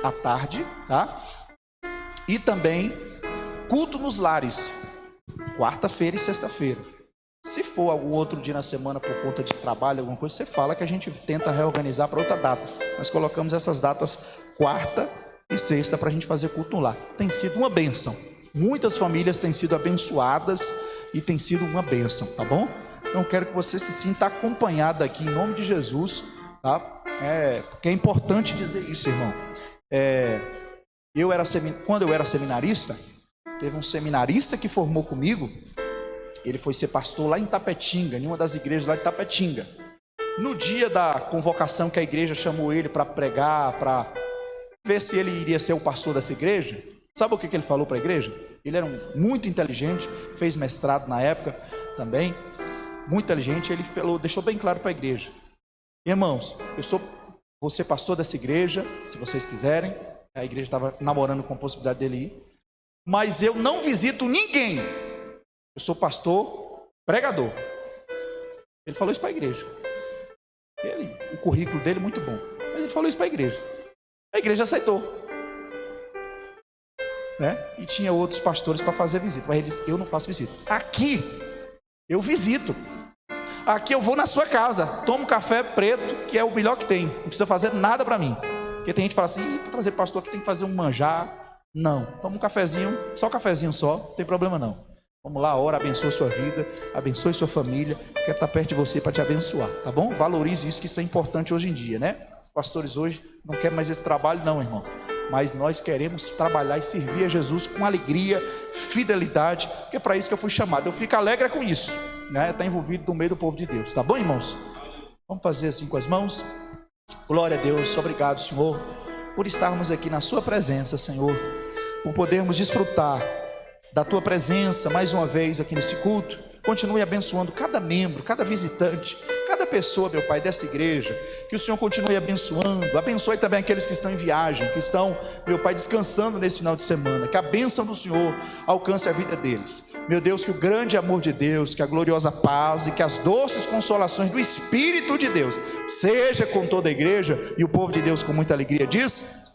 à tarde, tá? E também culto nos lares, quarta-feira e sexta-feira. Se for algum outro dia na semana por conta de trabalho, alguma coisa, você fala que a gente tenta reorganizar para outra data. Nós colocamos essas datas quarta e sexta para a gente fazer culto lá. Tem sido uma bênção. Muitas famílias têm sido abençoadas e tem sido uma bênção, tá bom? Então quero que você se sinta acompanhado aqui em nome de Jesus, tá? Porque é importante dizer isso, irmão. Quando eu era seminarista, teve um seminarista que formou comigo. Ele foi ser pastor lá em Tapetinga, em uma das igrejas lá de Tapetinga. No dia da convocação que a igreja chamou ele para pregar, para ver se ele iria ser o pastor dessa igreja, sabe o que ele falou para a igreja? Ele era muito inteligente, fez mestrado na época também, muito inteligente. Ele falou, deixou bem claro para a igreja: irmãos, vou ser pastor dessa igreja, se vocês quiserem. A igreja estava namorando com a possibilidade dele ir, mas eu não visito ninguém. Eu sou pastor, pregador. Ele falou isso para a igreja. O currículo dele é muito bom, mas ele falou isso para a igreja. A igreja aceitou, né? E tinha outros pastores para fazer visita, mas ele disse: eu não faço visita. Aqui eu visito. Aqui eu vou na sua casa, tomo café preto, que é o melhor que tem. Não precisa fazer nada para mim. Porque tem gente que fala assim: para trazer pastor aqui tem que fazer um manjar. Não, toma um cafezinho, só um cafezinho só, não tem problema não. Vamos lá, ora, abençoe sua vida, abençoe sua família. Quero estar perto de você para te abençoar, tá bom? Valorize isso, que isso é importante hoje em dia, né? Os pastores hoje não querem mais esse trabalho não, irmão. Mas nós queremos trabalhar e servir a Jesus com alegria, fidelidade, porque é para isso que eu fui chamado. Eu fico alegre com isso, né? Estar envolvido no meio do povo de Deus, tá bom, irmãos? Vamos fazer assim com as mãos. Glória a Deus, obrigado, Senhor, por estarmos aqui na sua presença, Senhor, por podermos desfrutar da tua presença mais uma vez aqui nesse culto. Continue abençoando cada membro, cada visitante, cada pessoa, meu Pai, dessa igreja. Que o Senhor continue abençoando. Abençoe também aqueles que estão em viagem, que estão, meu Pai, descansando nesse final de semana. Que a bênção do Senhor alcance a vida deles. Meu Deus, que o grande amor de Deus, que a gloriosa paz e que as doces consolações do Espírito de Deus seja com toda a igreja. E o povo de Deus com muita alegria diz: